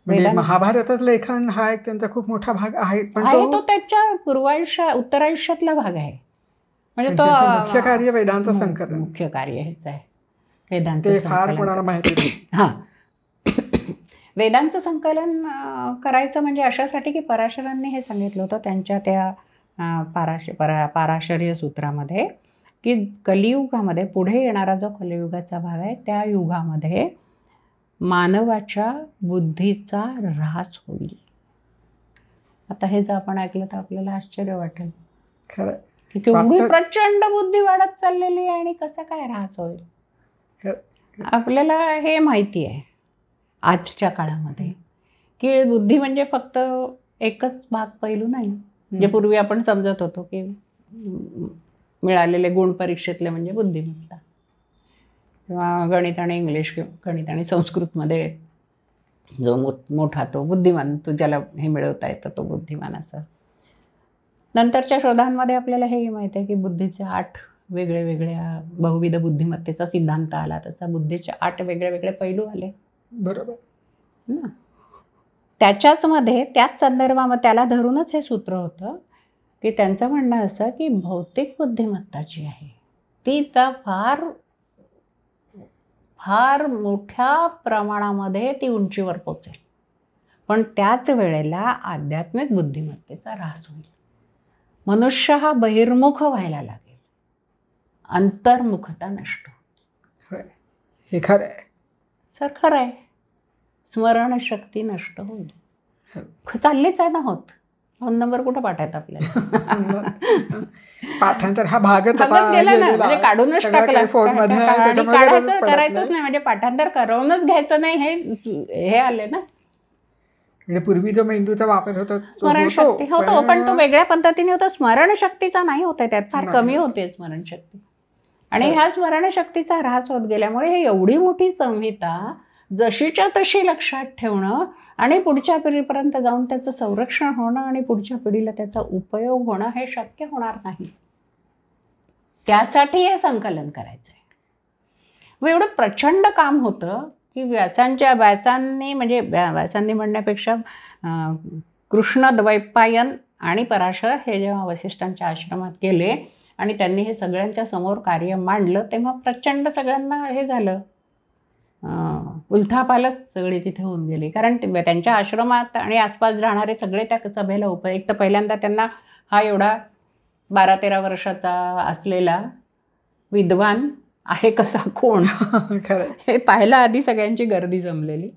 म्हणजे महाभारतात लेखन हा एक त्यांचा खूप मोठा भाग आहे, पण तो त्याच्या उत्तरायुष्यातला भाग आहे. म्हणजे तो मुख्य कार्य वेदांचं संकलन, मुख्य कार्य हेच आहे वेदांचं. फार कोणाला माहिती नाही. वेदांचं संकलन करायचं म्हणजे अशासाठी की पराशरांनी हे सांगितलं होतं त्यांच्या त्या पाराशर्य सूत्रामध्ये की कलियुगामध्ये, पुढे येणारा जो कलियुगाचा भाग आहे त्या युगामध्ये मानवाच्या बुद्धीचा ऱ्हास होईल. आता हे जर आपण ऐकलं तर आपल्याला आश्चर्य वाटेल की केवढी प्रचंड बुद्धी वाढत चाललेली आहे आणि कसा काय ऱ्हास होईल. आपल्याला हे माहिती आहे आजच्या काळामध्ये की बुद्धी म्हणजे फक्त एकच भाग, पैलू नाही. जे पूर्वी आपण समजत होतो की मिळालेले गुण परीक्षेतले म्हणजे बुद्धिमत्ता, किंवा गणित आणि इंग्लिश किंवा गणित आणि संस्कृतमध्ये जो मोठा तो बुद्धिमान, तो ज्याला हे मिळवता येतं तो बुद्धिमान. असं नंतरच्या शोधांमध्ये आपल्याला हेही माहिती आहे की बुद्धीचे 8 वेगळे वेगळ्या बहुविध बुद्धिमत्तेचा सिद्धांत आला, तसा बुद्धीचे 8 वेगळे वेगळे पैलू आले. बरोबर ना. त्याच्याच मध्ये, त्याच संदर्भामध्ये त्याला धरूनच हे सूत्र होतं की त्यांचं म्हणणं असं की भौतिक बुद्धिमत्ता जी आहे ती फार फार मोठ्या प्रमाणामध्ये ती उंचीवर पोचेल, पण त्याच वेळेला आध्यात्मिक बुद्धिमत्तेचा ऱ्हास होईल. मनुष्य हा बहिर्मुख व्हायला लागेल, अंतर्मुखता नष्ट होईल. हे खरं आहे सर, खरं आहे. स्मरणशक्ती नष्ट होईल. चाललेच आहे ना होत. 2 नंबर कुठं पाठायत आपल्याला. पाठांतर हा भागच गेला ना, म्हणजे काढूनच टाकला. करायचंच नाही, म्हणजे पाठांतर करवूनच घ्यायचं नाही हे आले ना. म्हणजे पूर्वी जो मेंदूचा वापर होता स्मरणशक्ती होतो, पण तो वेगळ्या पद्धतीने होतो. स्मरणशक्तीचा नाही होत, त्यात फार कमी होते स्मरणशक्ती. आणि ह्या स्मरणशक्तीचा ह्रास होत गेल्यामुळे हे एवढी मोठी संहिता जशीच्या तशी लक्षात ठेवणं आणि पुढच्या पिढीपर्यंत जाऊन त्याचं संरक्षण होणं आणि पुढच्या पिढीला त्याचा उपयोग होणं हे शक्य होणार नाही. त्यासाठी हे संकलन करायचं आहे. मग एवढं प्रचंड काम होतं की व्यासांनी म्हणण्यापेक्षा कृष्णद्वैपायन आणि पराशर हे जेव्हा वसिष्ठांच्या आश्रमात गेले आणि त्यांनी हे सगळ्यांच्या समोर कार्य मांडलं तेव्हा प्रचंड सगळ्यांना हे झालं, उलथापालथ सगळे तिथे होऊन गेले. कारण त्यांच्या आश्रमात आणि आसपास राहणारे सगळे त्या सभेला एक तर पहिल्यांदा त्यांना हा एवढा 12-13 वर्षाचा असलेला विद्वान आहे कसा कोण हे पाहायला आधी सगळ्यांची गर्दी जमलेली.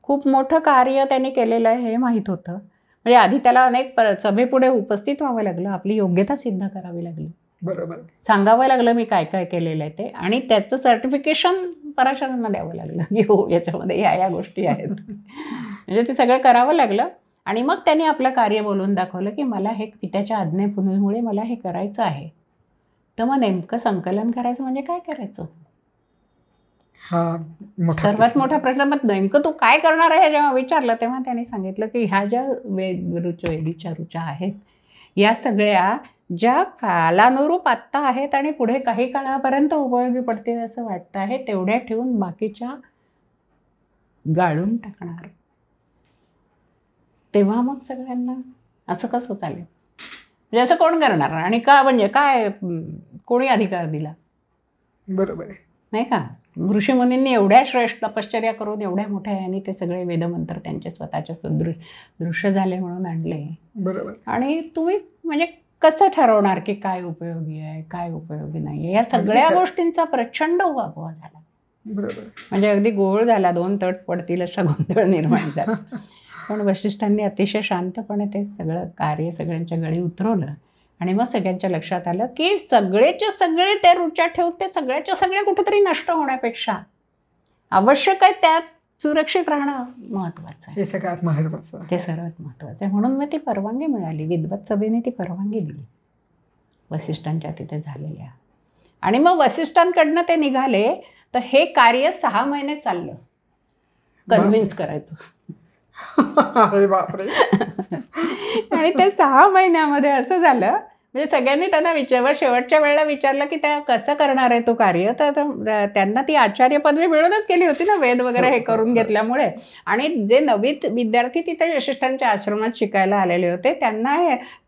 खूप मोठं कार्य त्यांनी केलेलं आहे हे माहीत होतं. म्हणजे आधी त्याला अनेक सभेपुढे उपस्थित व्हावं लागलं, आपली योग्यता सिद्ध करावी लागली, बरोबर, सांगावं लागलं मी काय काय केलेलं आहे ते, आणि त्याचं सर्टिफिकेशन पराशरांना द्यावं लागलं की हो याच्यामध्ये या गोष्टी आहेत. म्हणजे ते सगळं करावं लागलं. आणि मग त्यांनी आपलं कार्य बोलून दाखवलं की मला हे पित्याच्या आज्ञेमुळे मला हे करायचं आहे. तर मग नेमकं संकलन करायचं म्हणजे काय करायचं, हा सर्वात मोठा प्रश्न. मग नेमकं तू काय करणार आहे जेव्हा विचारलं तेव्हा त्यांनी सांगितलं की ह्या ज्या वेदीच्या ऋचा आहेत या सगळ्या ज्या कालानुरूप आत्ता आहेत आणि पुढे काही काळापर्यंत उपयोगी पडतील असं वाटतं आहे तेवढ्या ठेवून बाकीच्या गाळून टाकणार. तेव्हा मग सगळ्यांना असं कसं चालेल, म्हणजे असं कोण करणार आणि का, म्हणजे काय कोणी अधिकार दिला, बरोबर आहे नाही का. ऋषीमुनींनी एवढ्या श्रेष्ठ तपश्चर्या करून एवढ्या मोठ्या यांनी ते सगळे वेदमंत्र त्यांचे स्वतःच्या दृश्य झाले म्हणून आणले. बरोबर. आणि तुम्ही म्हणजे कसं ठरवणार की काय उपयोगी आहे काय उपयोगी नाही आहे, या सगळ्या गोष्टींचा प्रचंड उहापोह झाला. बरोबर, म्हणजे अगदी गोळ झाला, 2 तट पडतील असा गोंधळ निर्माण झाला. पण वसिष्ठांनी अतिशय शांतपणे ते सगळं कार्य सगळ्यांच्या गळी उतरवलं. आणि मग सगळ्यांच्या लक्षात आलं की सगळेचे सगळे ते रुचा ठेवून ते सगळ्याचे सगळे कुठेतरी नष्ट होण्यापेक्षा आवश्यक आहे त्यात सुरक्षित राहणं महत्त्वाचं आहे. हे सगळ्यात महत्त्वाचं, ते सर्वात महत्त्वाचं आहे. म्हणून मग ती परवानगी मिळाली, विद्वत सभेने ती परवानगी दिली वसिष्ठांच्या तिथे झालेल्या. आणि मग वसिष्ठांकडनं ते निघाले तर हे कार्य 6 महिने चाललं, कन्व्हिन्स करायचं. अरे बापरे. आणि ते 6 महिन्यामध्ये असं झालं, म्हणजे सगळ्यांनी त्यांना शेवटच्या वेळेला विचारलं की त्या कसं करणार आहे तो कार्य. तर त्यांना ती आचार्य पदवी मिळूनच गेली होती ना, वेद वगैरे हे करून घेतल्यामुळे. आणि जे नवीन विद्यार्थी तिथे वसिष्ठांच्या आश्रमात शिकायला आलेले होते त्यांना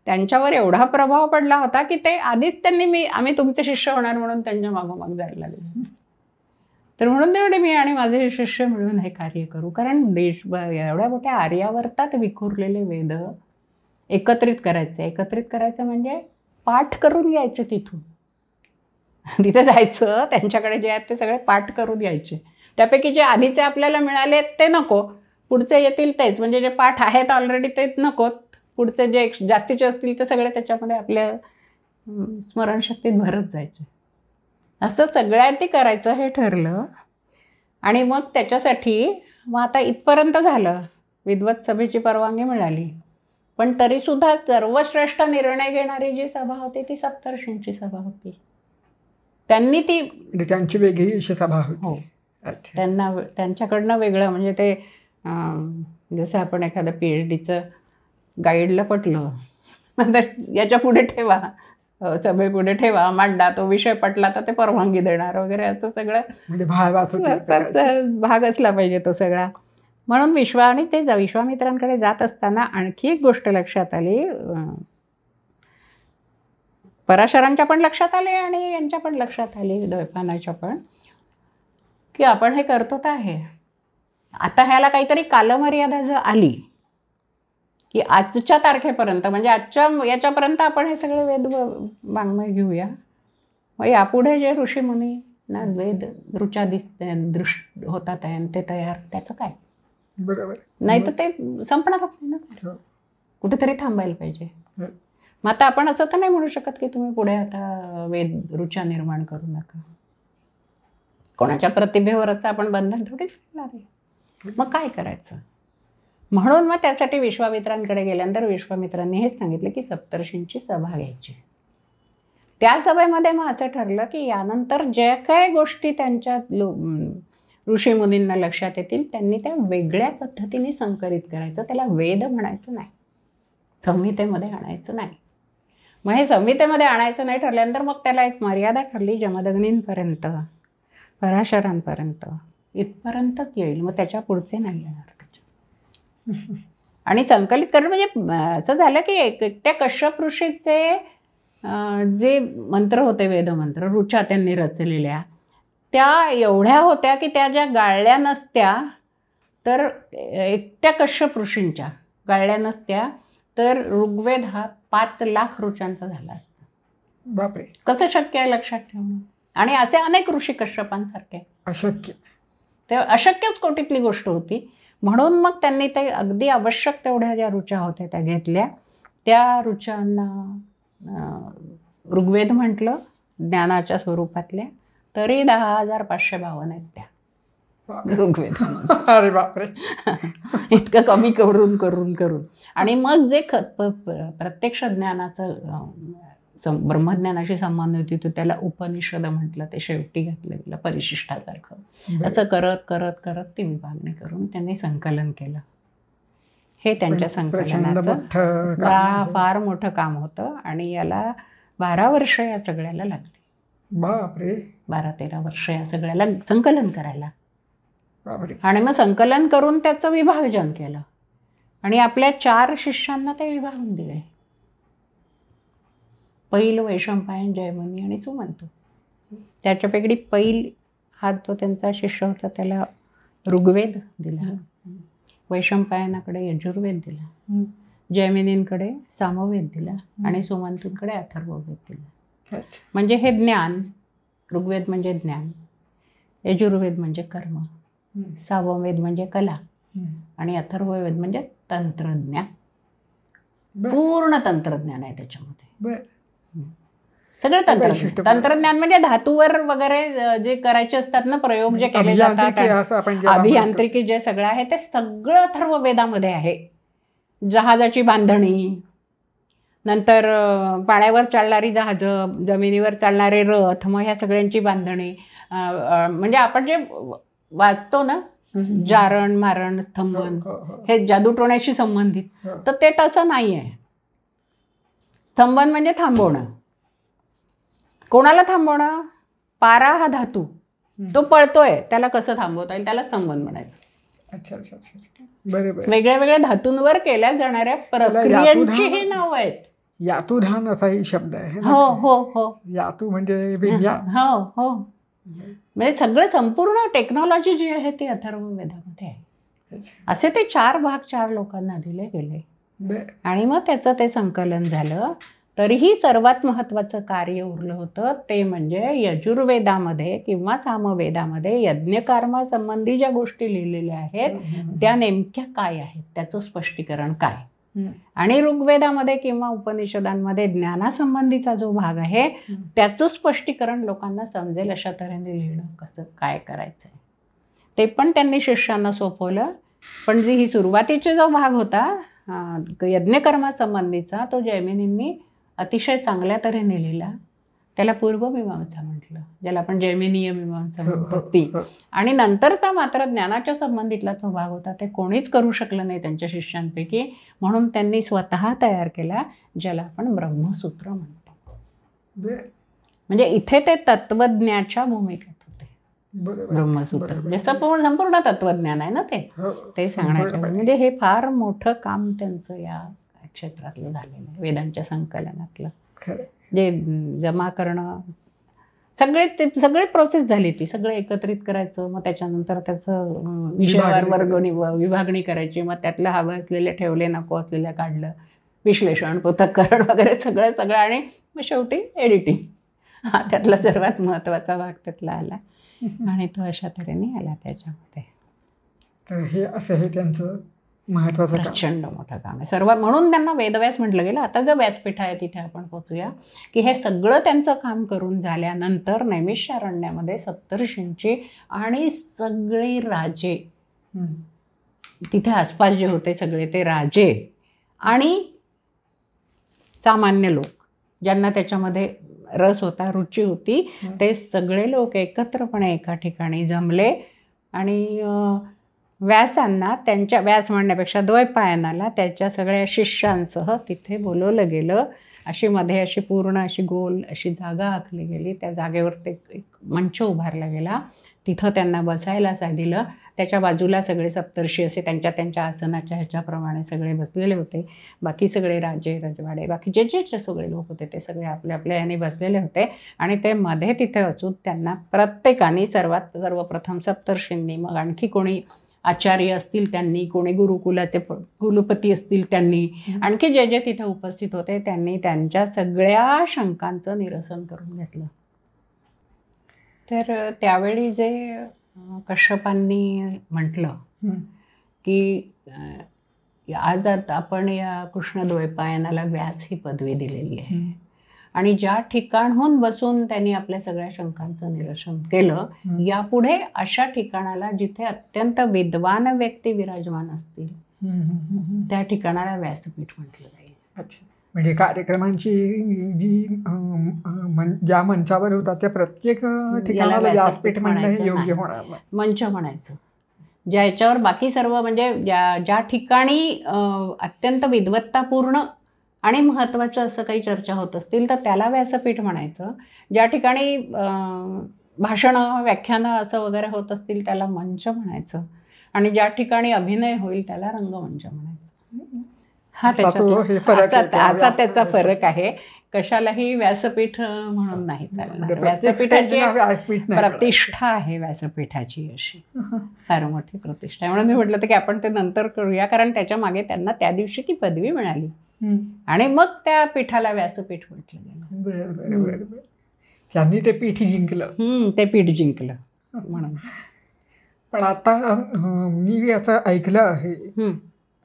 त्यांच्यावर एवढा प्रभाव पडला होता की ते आधीच त्यांनी आम्ही तुमचे शिष्य होणार म्हणून त्यांच्या मागोमाग जायला लागले. तर म्हणून तेवढे मी आणि माझे शिष्य मिळून हे कार्य करू. कारण एवढ्या मोठ्या आर्यावर्तात विखुरलेले वेद एकत्रित करायचं म्हणजे पाठ करून यायचे, तिथे जायचं, त्यांच्याकडे जे आहेत ते सगळे पाठ करून यायचे. त्यापैकी जे आधीचे आपल्याला मिळाले ते नको, पुढचे येतील तेच, म्हणजे जे पाठ आहेत ऑलरेडी ते नकोत, पुढचे जे जास्तीचे असतील ते सगळे त्याच्यामध्ये आपल्या स्मरणशक्तीत भरत जायचे. असं सगळ्यांनी करायचं हे ठरलं. आणि मग त्याच्यासाठी मग आता इथपर्यंत झालं, विद्वत सभेची परवानगी मिळाली. पण तरीसुद्धा सर्वश्रेष्ठ निर्णय घेणारी जी सभा होती ती सप्तर्षींची सभा होती. त्यांनी ती त्यांची वेगळी अशी सभा होती. हो, त्यांच्याकडनं वेगळं, म्हणजे ते जसं आपण एखादं PhDचं गाईडला पटलं तर याच्या पुढे ठेवा, सभेपुढे ठेवा, मांडा, तो विषय पटला तर ते परवानगी देणार वगैरे, असं सगळं म्हणजे भाग असला पाहिजे तो सगळा. म्हणून विश्वामित्रांकडे जात असताना आणखी एक गोष्ट लक्षात आली, पराशरांच्या पण लक्षात आले आणि यांच्या पण लक्षात आली, द्वैपायनाच्या पण, की आपण हे करतो तर आहे, आता ह्याला काहीतरी कालमर्यादा जर आली की आजच्या तारखेपर्यंत, म्हणजे आजच्या याच्यापर्यंत आपण हे सगळे वेद वाङ्मय घेऊया, मग यापुढे जे ऋषीमुनी ना वेद ऋचा दृष्ट होतात आहे ते तयार, त्याचं काय. बरोबर, नाही तर ते संपणारच नाही ना, कुठेतरी थांबायला पाहिजे. मग आता आपण असं तर नाही म्हणू शकत की तुम्ही पुढे आता वेद ऋचा निर्माण करू नका, कोणाच्या प्रतिभेवर असं आपण बंधन थोडीच करणार आहे. मग काय करायचं. म्हणून मग त्यासाठी विश्वामित्रांकडे गेल्यानंतर विश्वामित्रांनी हेच सांगितलं की सप्तर्षींची सभा घ्यायची. त्या सभेमध्ये मग असं ठरलं की यानंतर ज्या काय गोष्टी त्यांच्या ऋषीमुनींना लक्षात येतील त्यांनी त्या वेगळ्या पद्धतीने संकलित करायचं. त्याला वेद म्हणायचं नाही, संहितेमध्ये आणायचं नाही. मग हे संहितेमध्ये आणायचं नाही ठरल्यानंतर मग त्याला एक मर्यादा ठरली, जमदग्नींपर्यंत, पराशरांपर्यंत, इथपर्यंतच येईल, मग त्याच्या पुढचे नाही येणार त्याच्या. आणि संकलित करणं म्हणजे असं झालं की एकट्या कश्यप ऋषीचे जे मंत्र होते, वेदमंत्र, ऋचा त्यांनी रचलेल्या, त्या एवढ्या होत्या की त्या ज्या गाळल्या नसत्या तर एकट्या कश्यप ऋषींच्या गाळल्या नसत्या तर ऋग्वेद हा 5,00,000 ऋचांचा झाला असता. बापरे, कसं शक्य आहे लक्षात ठेवणं. आणि असे अनेक ऋषी कश्यपांसारखे, अशक्य. ते अशक्यच कोटीतली गोष्ट होती. म्हणून मग त्यांनी ते अगदी आवश्यक तेवढ्या ज्या ऋचा होत्या त्या घेतल्या. त्या ऋचांना ऋग्वेद म्हटलं, ज्ञानाच्या स्वरूपातल्या. तरी 10,552 आहेत त्या ऋग्वेद. अरे बापरे, इतकं कमी करून करून करून. आणि मग जे प्रत्यक्ष ज्ञानाचं ब्रह्मज्ञानाशी संबंधित होती त्याला उपनिषद म्हटलं, ते शेवटी घातलं गेलं परिशिष्टासारखं. असं करत करत करत ती विभागणी करून त्यांनी संकलन केलं. हे त्यांच्या संकलनाचं फार मोठं काम होतं. आणि याला 12 वर्ष या सगळ्याला लागली. बापरे, 12-13 वर्ष या सगळ्याला संकलन करायला. बापरे. आणि मग संकलन करून त्याचं विभाजन केलं आणि आपल्या 4 शिष्यांना ते विभागून दिले. पैल, वैशंपायन, जयमुनी आणि सुमंतू. त्याच्यापैकी पैल हा जो त्यांचा शिष्य होता त्याला ऋग्वेद दिला, वैशंपायनाकडे यजुर्वेद दिला, जयमिनींकडे सामवेद दिला आणि सुमंतूंकडे अथर्ववेद दिला. म्हणजे हे ज्ञान, ऋग्वेद म्हणजे ज्ञान, यजुर्वेद म्हणजे कर्म, सामवेद म्हणजे कला आणि अथर्ववेद म्हणजे तंत्रज्ञान. पूर्ण तंत्रज्ञान आहे त्याच्यामध्ये. सगळं तंत्रज्ञान म्हणजे धातूवर वगैरे जे करायचे असतात ना प्रयोग, जे केले जातात, अभियांत्रिकी जे सगळं आहे ते सगळं अथर्ववेदामध्ये आहे. जहाजाची बांधणी, नंतर पाण्यावर चालणारी जहाजं, जमिनीवर चालणारे रथ, मग ह्या सगळ्यांची बांधणी. म्हणजे आपण जे वाचतो ना, जारण, मारण, स्तंभन, हे जादूटोण्याशी संबंधित, तर ते तसं नाही आहे. स्तंभन म्हणजे थांबवणं. कोणाला थांबवणं? पारा हा धातू, तो पळतोय, त्याला कसं थांबवता येईल, त्याला स्तंभन म्हणायचं. अच्छा अच्छा अच्छा, बरोबर. वेगळ्या वेगळ्या धातूंवर केल्या जाणाऱ्या प्रक्रियांची ही नाव आहेत. यातुधान असाही शब्द आहे. हो हो हो, यातू म्हणजे विज्ञान. हो हो, म्हणजे सगळं संपूर्ण टेक्नॉलॉजी जी आहे ती अथर्ववेदामध्ये आहे. असे ते 4 भाग 4 लोकांना दिले गेले आणि मग त्याचं ते संकलन झालं. तरीही सर्वात महत्त्वाचं कार्य उरलं होतं ते म्हणजे यजुर्वेदामध्ये किंवा सामवेदामध्ये यज्ञकर्मासंबंधी ज्या गोष्टी लिहिलेल्या आहेत त्या नेमक्या काय आहेत, त्याचं स्पष्टीकरण काय. आणि ऋग्वेदामध्ये किंवा उपनिषदांमध्ये ज्ञानासंबंधीचा जो भाग आहे त्याचं स्पष्टीकरण लोकांना समजेल अशा तऱ्हेने लिहिणं कसं काय करायचं आहे ते पण त्यांनी शिष्यांना सोपवलं. पण जी ही सुरुवातीचा जो भाग होता यज्ञकर्मासंबंधीचा, तो जैमिनींनी अतिशय चांगल्या तऱ्हेने लिहिला. त्याला पूर्वमीमांसा म्हटलं, ज्याला आपण जैमिनीय मीमांसा म्हणतो ती. आणि नंतरचा मात्र ज्ञानाच्या संबंधितला जो भाग होता ते कोणीच करू शकलं नाही त्यांच्या शिष्यांपैकी, म्हणून त्यांनी स्वतः तयार केला, ज्याला आपण ब्रह्मसूत्र म्हणतो. म्हणजे इथे ते तत्वज्ञाच्या भूमिकेत होते. ब्रह्मसूत्र म्हणजे संपूर्ण तत्वज्ञान आहे ना ते सांगण्याचं. म्हणजे हे फार मोठं काम त्यांचं या क्षेत्रातलं झालेलं आहे, वेदांच्या संकलनातलं. जे जमा करणं, सगळी प्रोसेस झाली ती, सगळं एकत्रित करायचं, मग त्याच्यानंतर त्याचं विषयावर विभागणी करायची, मग त्यातलं हवं असलेले ठेवले, नको असलेल्या काढलं, विश्लेषण, पृथक्करण वगैरे सगळं आणि मग शेवटी एडिटिंग. हा त्यातला सर्वात महत्त्वाचा भाग त्यातला आला आणि तो अशा तऱ्हेने आला त्याच्यामध्ये. तर हे असं हे त्यांचं महत्त्वाचं प्रचंड मोठं काम आहे सर्वात, म्हणून त्यांना वेदव्यास म्हटलं गेलं. आता जो व्यासपीठ आहे तिथे आपण पोचूया की हे सगळं त्यांचं काम करून झाल्यानंतर नैमिषारण्यामध्ये सप्तर्षींची आणि सगळे राजे तिथे आसपास जे होते सगळे ते राजे आणि सामान्य लोक ज्यांना त्याच्यामध्ये रस होता, रुची होती, ते सगळे लोक एकत्रपणे एका ठिकाणी जमले आणि व्यासांना त्यांच्या, व्यास म्हणण्यापेक्षा द्वैपायनाला त्याच्या सगळ्या शिष्यांसह तिथे बोलवलं गेलं. अशी मध्ये अशी पूर्ण अशी गोल अशी जागा आखली गेली. त्या जागेवर ते एक मंच उभारला गेला. तिथं त्यांना बसायला दिलं. त्याच्या बाजूला सगळे सप्तर्षी असे त्यांच्या त्यांच्या आसनाच्या ह्याच्याप्रमाणे सगळे बसलेले होते. बाकी सगळे राजे रजवाडे बाकी जे सगळे लोक होते ते सगळे आपल्या आपल्या याने बसलेले होते. आणि ते मध्ये तिथे असून त्यांना प्रत्येकाने सर्वप्रथम सप्तर्षींनी, मग आणखी कोणी आचार्य असतील त्यांनी, कोणी गुरुकुलाचे कुलपती असतील त्यांनी, आणखी जे जे तिथे उपस्थित होते त्यांनी त्यांच्या सगळ्या शंकांचं निरसन करून घेतलं. तर त्यावेळी जे कश्यपांनी म्हटलं की आज आपण या कृष्णद्वैपायनाला व्यास ही पदवी दिलेली आहे आणि ज्या ठिकाणहून बसून त्यांनी आपल्या सगळ्या शंकांचं निरसन केलं, यापुढे अशा ठिकाणाला जिथे अत्यंत विद्वान व्यक्ती विराजमान असतील त्या ठिकाणाला व्यासपीठ म्हटलं जाईल. अच्छा, म्हणजे कार्यक्रमांची जी ज्या मंचावर होतात त्या प्रत्येक ठिकाणाला व्यासपीठ म्हणणं हे योग्य होणार नाही. मंच म्हणायचं ज्याच्यावर बाकी सर्व म्हणजे ज्या ठिकाणी अत्यंत विद्वत्तापूर्ण आणि महत्त्वाचं असं काही चर्चा होत असतील तर त्याला व्यासपीठ म्हणायचं. ज्या ठिकाणी भाषणं व्याख्यानं असं वगैरे होत असतील त्याला मंच म्हणायचं. आणि ज्या ठिकाणी अभिनय होईल त्याला रंगमंच म्हणायचं. हा त्याचा त्याचा फरक आहे. कशालाही व्यासपीठ म्हणून नाही चालणार. व्यासपीठाची प्रतिष्ठा आहे, व्यासपीठाची अशी फार मोठी प्रतिष्ठा आहे. म्हणून मी म्हटलं होतं की आपण ते नंतर करूया, कारण त्याच्या मागे त्यांना त्या दिवशी ती पदवी मिळाली आणि मग त्या पीठाला व्यासपीठ म्हटलं गेलं. त्यांनी ते पीठ जिंकलं. ते पीठ जिंकलं म्हणून. पण आता मी असं ऐकलं आहे,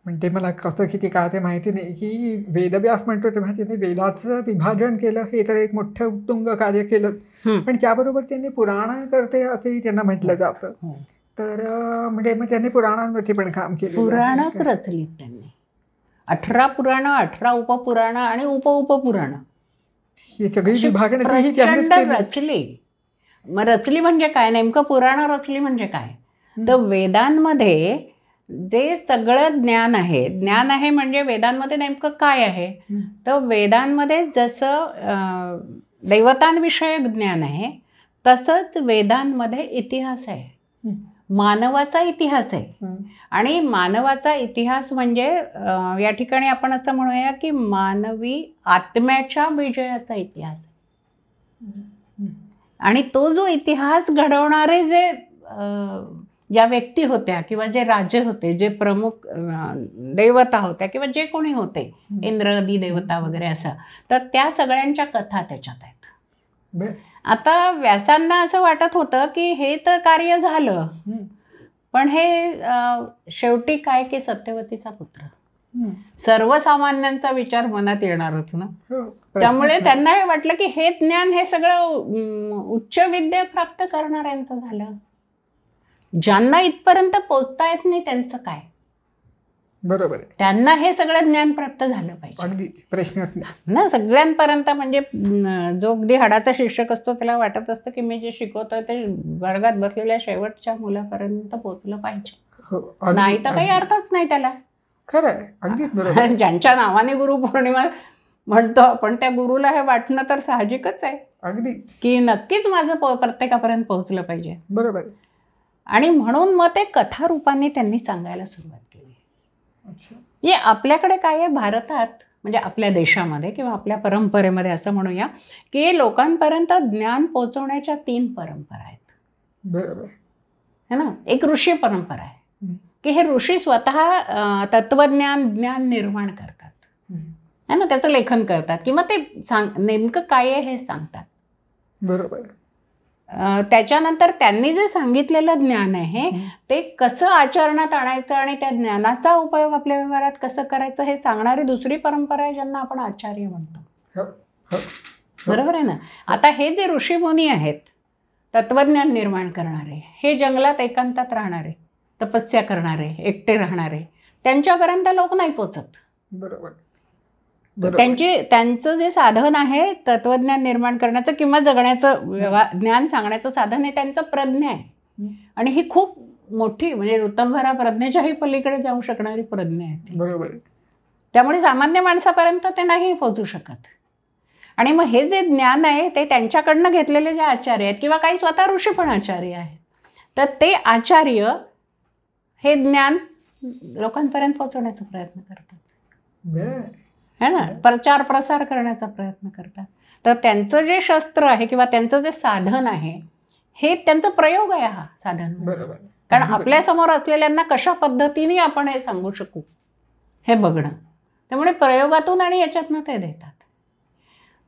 म्हणजे मला कसं किती काय ते माहिती नाही, की वेदव्यास म्हणतो तेव्हा त्यांनी वेदाचं विभाजन केलं, हे तर एक मोठं उत्तुंग कार्य केलं. पण त्याबरोबर त्यांनी पुराणकर्ते असंही त्यांना म्हटलं जातं. तर म्हणजे मग त्यांनी पुराणांवरती पण काम केलं. पुराणच रचलीत त्यांनी. 18 पुराणं, 18 उपपुराणं आणि उपउपपुराणं ही सगळी विभागणी रचली. मग रचली म्हणजे काय, नेमकं पुराणं रचली म्हणजे काय, तर वेदांमध्ये जे सगळं ज्ञान आहे म्हणजे वेदांमध्ये नेमकं काय आहे, तर वेदांमध्ये जसं दैवतांविषयक ज्ञान आहे तसंच वेदांमध्ये इतिहास आहे, मानवाचा इतिहास आहे. आणि मानवाचा इतिहास म्हणजे या ठिकाणी आपण असं म्हणूया की मानवी आत्म्याच्या विजयाचा इतिहास आहे. आणि तो जो इतिहास घडवणारे जे ज्या व्यक्ती होत्या किंवा जे राजे होते, जे प्रमुख देवता होत्या किंवा जे कोणी होते, इंद्रादी देवता वगैरे असं, तर त्या सगळ्यांच्या कथा त्याच्यात आहेत. आता व्यासांना असं वाटत होतं की हे तर कार्य झालं, पण हे शेवटी काय की सत्यवतीचा पुत्र, सर्वसामान्यांचा विचार मनात येणारच ना. त्यामुळे त्यांना हे वाटलं की हे ज्ञान हे सगळं उच्च विद्या प्राप्त करणाऱ्यांचं झालं, ज्यांना इथपर्यंत पोचता येत नाही त्यांचं काय. बरोबर आहे, त्यांना हे सगळं ज्ञान प्राप्त झालं पाहिजे. अगदी प्रश्न ना सगळ्यांपर्यंत. म्हणजे जो अगदी हाडाचा शिक्षक असतो त्याला वाटत असतं की मी जे शिकवतोय ते वर्गात बसलेल्या शेवटच्या मुलापर्यंत पोचलं पाहिजे, नाही तर काही अर्थच नाही त्याला. खरं आहे, अगदी बरोबर. ज्यांच्या नावाने गुरुपौर्णिमा म्हणतो आपण त्या गुरुला हे वाटणं तर साहजिकच आहे अगदी, की नक्कीच माझं प्रत्येकापर्यंत पोहोचलं पाहिजे. बरोबर. आणि म्हणून मग ते कथारूपाने त्यांनी सांगायला सुरुवात केली. हे आपल्याकडे काय आहे भारतात, म्हणजे आपल्या देशामध्ये किंवा आपल्या परंपरेमध्ये असं म्हणूया की लोकांपर्यंत ज्ञान पोहोचवण्याच्या 3 परंपरा आहेत. बरोबर है ना. एक ऋषी परंपरा आहे की हे ऋषी स्वतः तत्वज्ञान ज्ञान निर्माण करतात, है ना, त्याचं लेखन करतात किंवा ते नेमकं काय आहे हे सांगतात. बरोबर. त्याच्यानंतर त्यांनी जे सांगितलेलं ज्ञान आहे ते कसं आचरणात आणायचं आणि त्या ज्ञानाचा उपयोग आपल्या व्यवहारात कसं करायचं हे सांगणारी दुसरी परंपरा आहे ज्यांना आपण आचार्य म्हणतो. बरोबर आहे ना. आता हे जे ऋषीमुनी आहेत, तत्वज्ञान निर्माण करणारे, हे जंगलात एकांतात राहणारे, तपस्या करणारे, एकटे राहणारे, त्यांच्यापर्यंत लोक नाही पोचत. बरोबर. त्यांचं जे साधन आहे तत्वज्ञान निर्माण करण्याचं किंवा जगण्याचं ज्ञान सांगण्याचं साधन आहे त्यांचं प्रज्ञा आहे. आणि ही खूप मोठी म्हणजे ऋतंभरा प्रज्ञेच्याही पलीकडे जाऊ शकणारी प्रज्ञा आहे ती. बरोबर. त्यामुळे सामान्य माणसापर्यंत ते नाही पोहोचू शकत. आणि मग हे जे ज्ञान आहे ते त्यांच्याकडनं घेतलेले जे आचार्य आहेत किंवा काही स्वतः ऋषी पण आचार्य आहेत, तर ते आचार्य हे ज्ञान लोकांपर्यंत पोहोचवण्याचा प्रयत्न करतात, बरं. है ना, प्रचार प्रसार करण्याचा प्रयत्न करतात. तर त्यांचं जे शस्त्र आहे किंवा त्यांचं जे साधन आहे हे त्यांचा प्रयोग आहे हा साधन. बरोबर. कारण आपल्यासमोर असलेल्यांना कशा पद्धतीने आपण हे सांगू शकू हे बघणं. त्यामुळे प्रयोगातून आणि याच्यातनं ते देतात.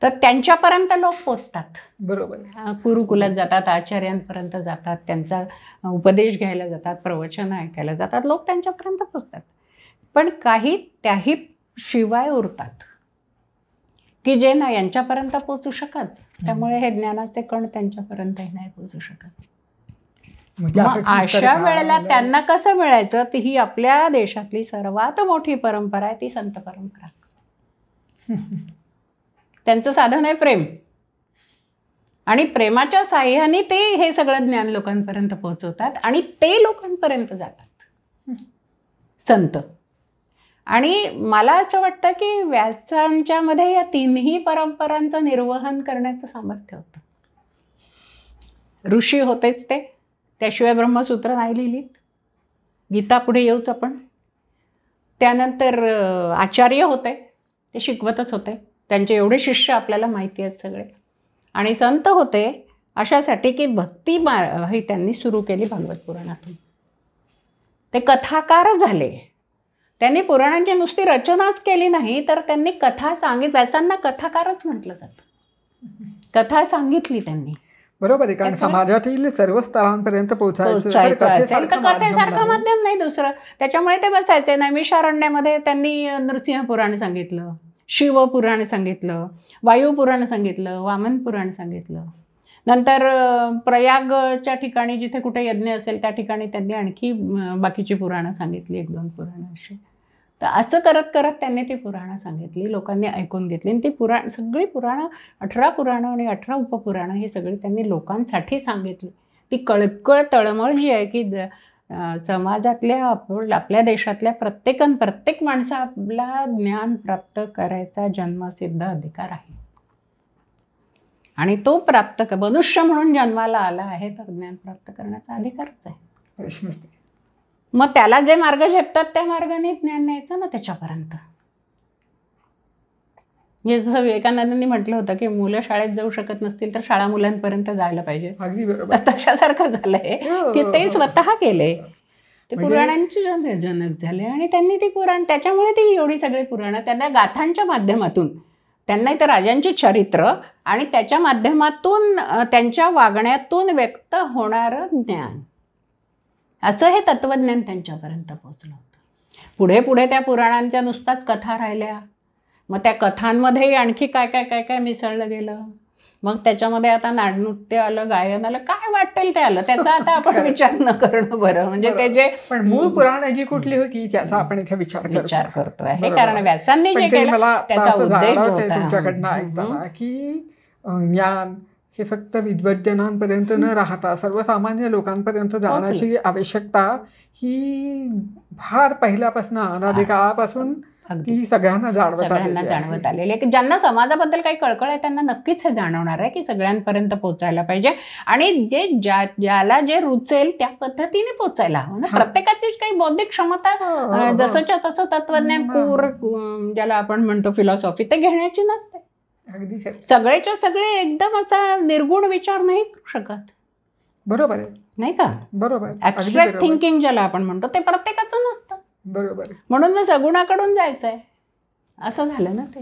तर त्यांच्यापर्यंत लोक पोचतात. बरोबर. गुरुकुलात जातात, आचार्यांपर्यंत जातात, त्यांचा उपदेश घ्यायला जातात, प्रवचन ऐकायला जातात, लोक त्यांच्यापर्यंत पोचतात. पण काही त्याही शिवाय उरतात की जे ना यांच्यापर्यंत पोचू शकत. त्यामुळे हे ज्ञानाचे कण त्यांच्यापर्यंतही नाही पोचू शकत. मग अशा वेळेला त्यांना कसं मिळायचं, ती ही आपल्या देशातली सर्वात मोठी परंपरा आहे, ती संत परंपरा. त्यांचं साधन आहे प्रेम, आणि प्रेमाच्या साह्याने ते हे सगळं ज्ञान लोकांपर्यंत पोहोचवतात आणि ते लोकांपर्यंत जातात संत. आणि मला असं वाटतं की व्यासांच्यामध्ये या तिन्ही परंपरांचं निर्वहन करण्याचं सामर्थ्य होतं. ऋषी होतेच ते, त्याशिवाय ब्रह्मसूत्र नाही लिहिलीत. गीता पुढे येऊच आपण. त्यानंतर आचार्य होते, ते शिकवतच होते. त्यांचे एवढे शिष्य आपल्याला माहिती आहेत सगळे. आणि संत होते अशासाठी की भक्ती ही त्यांनी सुरू केली भागवत पुराणातून. ते कथाकार झाले. त्यांनी पुराणांची नुसती रचनाच केली नाही, तर त्यांनी कथा व्यासांना कथाकारच म्हटलं जातं. कथा सांगितली त्यांनी. बरोबर आहे. कारण समाजातील सर्व स्तरांपर्यंत पोहोचायचं असेल तर कथेसारखं माध्यम नाही दुसरं. त्याच्यामुळे ते बसायचे. नैमिषारण्यामध्ये त्यांनी नृसिंह पुराण सांगितलं, शिवपुराण सांगितलं, वायुपुराण सांगितलं, वामन पुराण सांगितलं. नंतर प्रयागच्या ठिकाणी जिथे कुठे यज्ञ असेल त्या ठिकाणी त्यांनी आणखी बाकीची पुराणं सांगितली, 1-2 पुराणं अशी. तर असं करत करत त्यांनी ती पुराणं सांगितली, लोकांनी ऐकून घेतली. आणि ती सगळी पुराणं, 18 पुराणं आणि 18 उपपुराणं ही सगळी त्यांनी लोकांसाठी सांगितली. ती कळकळ तळमळ जी आहे की समाजातल्या आपल्या देशातल्या प्रत्येक माणसाला ज्ञान प्राप्त करायचा जन्मसिद्ध अधिकार आहे. आणि तो प्राप्त मनुष्य म्हणून जन्माला आला आहे तर ज्ञान प्राप्त करण्याचा अधिकारच आहे. मग त्याला जे मार्ग झेपतात त्या मार्गाने ज्ञान न्यायचं ना त्याच्यापर्यंत. जसं विवेकानंदांनी म्हटलं होतं की मुलं शाळेत जाऊ शकत नसतील तर शाळा मुलांपर्यंत जायला पाहिजे. तशासारखं झालंय की ते स्वतः गेले, ते पुराणांचे जनक झाले. आणि त्यांनी ती पुराण, त्याच्यामुळे ती एवढी सगळी पुराणं त्यांना गाथांच्या माध्यमातून, त्यांना तर राजांची चरित्र आणि त्याच्या माध्यमातून त्यांच्या वागण्यातून व्यक्त होणारं ज्ञान, असं हे तत्वज्ञान त्यांच्यापर्यंत पोहोचलं होतं. पुढे पुढे त्या पुराणांच्या नुसताच कथा राहिल्या. मग त्या कथांमध्येही आणखी काय काय काय काय मिसळलं गेलं. मग त्याच्यामध्ये आता नाडनृत्य आलं, गायन आलं, काय वाटेल ते आलं. त्याचा आता आपण विचार न करणं बरं. म्हणजे ते जे पण मूळ पुराण जी कुठली होती त्याचा आपण इथे विचार करतोय. हे कारण व्यासांनी जे केलं त्याचा उद्देश होता. तुमच्याकडनं ऐकताना की ज्ञान हे फक्त विद्वज्जनांपर्यंत न राहता सर्वसामान्य लोकांपर्यंत जाण्याची आवश्यकता ही फार पहिल्यापासून, अनादी काळापासून ती सगळ्यांना जाणवत आलेली आहे. ज्यांना समाजाबद्दल काही कळकळ आहे त्यांना नक्कीच हे जाणवणार आहे की सगळ्यांपर्यंत पोहोचायला पाहिजे. आणि जे ज्याला जे रुचेल त्या पद्धतीने पोचायला हवं ना. प्रत्येकाचीच काही बौद्धिक क्षमता जसंच्या तसं तत्वज्ञान कूर ज्याला आपण म्हणतो फिलॉसॉफी ते घेण्याची नसते. सगळेच्या सगळे एकदम असा निर्गुण विचार नाही करू शकत. बरोबर आहे नाही का. बरोबर. ऍब्स्ट्रॅक्ट थिंकिंग ज्याला आपण म्हणतो ते प्रत्येकाचं नसतं. बरोबर. म्हणून मग सगुणाकडून जायचंय असं झालं ना ते.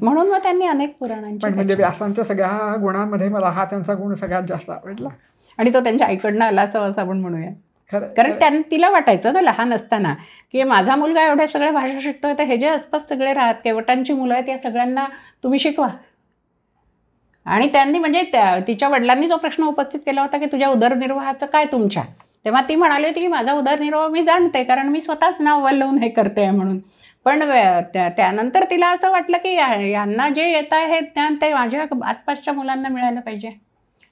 म्हणून मग त्यांनी अनेक पुराणांची, म्हणजे व्यासांच्या सगळ्या गुणांमध्ये मला हा त्यांचा गुण सगळ्यात जास्त आवडला. आणि तो त्यांच्या आईकडनं आला असं आपण म्हणूया. कारण तिला वाटायचं ना लहान असताना की माझा मुलगा एवढ्या सगळ्या भाषा शिकतोय तर हे जे आसपास सगळे राहत केवटांची मुलं आहेत या सगळ्यांना तुम्ही शिकवा. आणि त्यांनी म्हणजे तिच्या वडिलांनी जो प्रश्न उपस्थित केला होता की तुझ्या उदरनिर्वाहाचं काय तुमच्या, तेव्हा ती म्हणाली होती की माझा उदरनिर्वाह मी जाणते कारण मी स्वतःच नाव वल्लवून हे करते म्हणून. पण त्यानंतर तिला असं वाटलं की यांना जे येत आहे ज्ञान ते माझ्या आसपासच्या मुलांना मिळायला पाहिजे.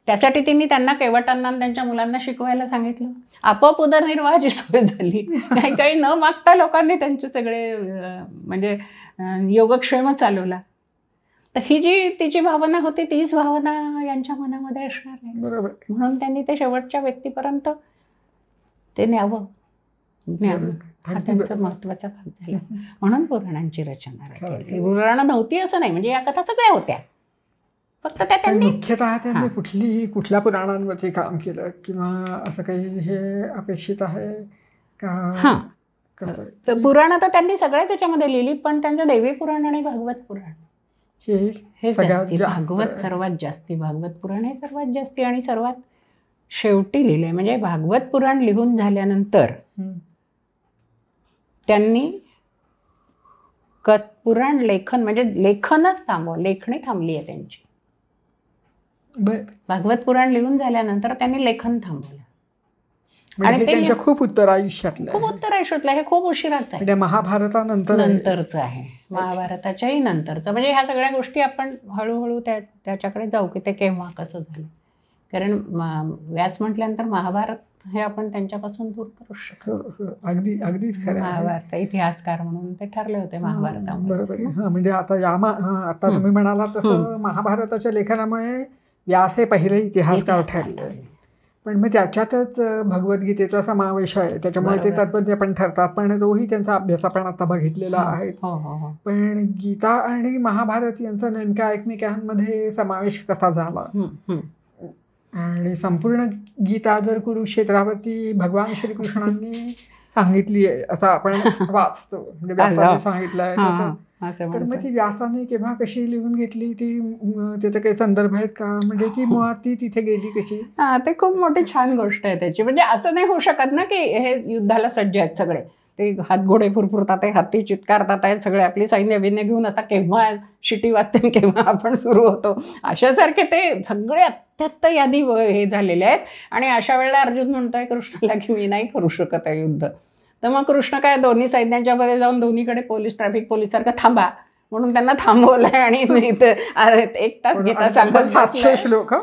त्यासाठी त्यांनी त्यांना केवटांना आणि त्यांच्या मुलांना शिकवायला सांगितलं. आपोआप उदरनिर्वाहाची सोय झाली. काही काही न मागता लोकांनी त्यांचे सगळे म्हणजे योगक्षेम चालवला. तर ही जी तिची भावना होती तीच भावना यांच्या मनामध्ये असणार आहे. बरोबर. म्हणून त्यांनी ते शेवटच्या व्यक्तीपर्यंत ते न्यावं. ज्ञान हा त्यांचा महत्वाचा भाग झाला. म्हणून पुराणांची रचना केली. पुराणं नव्हती असं नाही, म्हणजे या कथा सगळ्या होत्या, फक्त त्या त्यांनी मुख्यतः त्यांनी कुठल्या पुराणांवरती काम केलं किंवा असं काही हे अपेक्षित आहे का? पुराणं तर त्यांनी सगळ्या त्याच्यामध्ये लिहिली, पण त्यांचं देवी पुराण आणि भागवत पुराण हे जास्ती, भागवत सर्वात जास्ती, भागवत पुराण हे सर्वात जास्ती आणि सर्वात शेवटी लिहिले. म्हणजे भागवत पुराण लिहून झाल्यानंतर त्यांनी पुराण लेखन म्हणजे लेखनच लेखणी थांबली आहे त्यांची. भागवत पुराण लिहून झाल्यानंतर त्यांनी लेखन थांबवलं. आणि ते खूप उत्तर आयुष्यातलं हे खूप उशिराच आहे. नंतरचं आहे, महाभारताच्याही नंतरचं. म्हणजे ह्या सगळ्या गोष्टी आपण हळूहळू त्याच्याकडे जाऊ की ते केव्हा कसं झालं. कारण व्यास म्हटल्यानंतर महाभारत हे आपण त्यांच्यापासून दूर करू शकतो. अगदीच खरं. महाभारत इतिहासकार म्हणून ते ठरले होते महाभारतामध्ये. बरोबर. म्हणजे आता तुम्ही म्हणाला तसं महाभारताच्या लेखनामुळे व्यास हे पहिले इतिहासकार ठरले. पण मग त्याच्यातच भगवद्गीतेचा समावेश आहे, त्याच्यामुळे ते तत्पज्ञ पण ठरतात. पण तोही त्यांचा अभ्यास आपण आता बघितलेला आहे. पण गीता आणि महाभारत यांचा नेमका एकमेकांमध्ये समावेश कसा झाला आणि संपूर्ण गीता जर कुरुक्षेत्रावरती भगवान श्रीकृष्णांनी सांगितली आहे असं आपण वाचतो, म्हणजे व्यासाने सांगितलं आहे, तर मग ती व्यासाने केव्हा कशी लिहून घेतली, ती त्याचे काही संदर्भ आहेत का, म्हणजे ती मुळात ती तिथे गेली कशी? ते खूप मोठी छान गोष्ट आहे त्याची. म्हणजे असं नाही होऊ शकत ना की हे युद्धाला सज्ज आहेत सगळे, ते हातघोडे फुरफुरतात आहे, हाती चित्कारतात आहेत सगळे, आपली सैन्य बिन्य घेऊन आता केव्हा शिटी वाजते केव्हा आपण सुरू होतो अशासारखे ते सगळे अत्यंत यादी हे झालेले आहेत. आणि अशा वेळेला अर्जुन म्हणतोय कृष्णाला की मी नाही करू शकत आहे युद्ध. तर मग कृष्ण काय दोन्ही सैन्यांच्या मध्ये जाऊन दोन्हीकडे ट्रॅफिक पोलीस सारखं थांबा म्हणून त्यांना थांबवलंय. आणि 1 तास गीता सांगत 700 श्लोक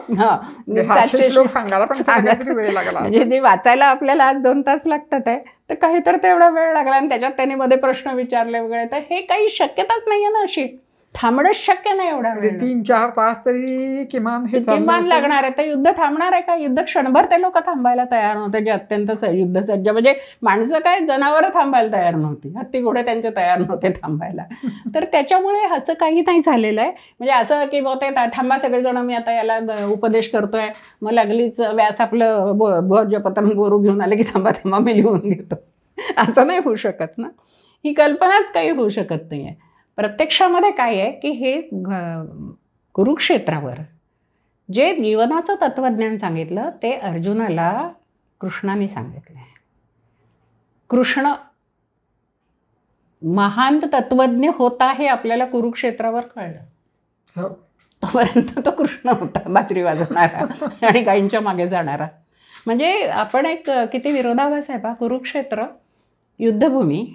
सांगायला पण वेळ लागला. म्हणजे ते वाचायला आपल्याला 2 तास लागतात आहे, तर काही तर तेवढा वेळ लागला. आणि त्याच्यात त्यांनी मध्ये प्रश्न विचारले वगैरे, तर हे काही शक्यताच नाहीये ना, अशी थांबणंच शक्य नाही एवढा वेळ. 3-4 तास तरी किमान लागणार आहे. तर युद्ध थांबणार आहे का? युद्ध क्षणभर ते लोक थांबायला तयार नव्हते, जे अत्यंत युद्ध सज्ज. म्हणजे माणसं काय जनावरं थांबायला तयार नव्हती, हत्ती घोडे त्यांचे तयार नव्हते थांबायला. तर त्याच्यामुळे असं काही नाही झालेलं आहे. म्हणजे असं की ते थांबा सगळेजण, मी आता याला उपदेश करतोय, मग लागलीच व्यास आपलं भोजपत्र बोरू घेऊन आले की थांबा मी लिहून घेतो, असं नाही होऊ शकत ना. ही कल्पनाच काही होऊ शकत नाही आहे. प्रत्यक्षामध्ये काय आहे की हे कुरुक्षेत्रावर जे जीवनाचं तत्त्वज्ञान सांगितलं ते अर्जुनाला कृष्णाने सांगितलं आहे. कृष्ण महान तत्त्वज्ञ होता हे आपल्याला कुरुक्षेत्रावर कळलं. तोपर्यंत तो कृष्ण होता बाजरी वाजवणारा आणि गायींच्या मागे जाणारा. म्हणजे आपण एक किती विरोधाभास आहे पहा. कुरुक्षेत्र युद्धभूमी,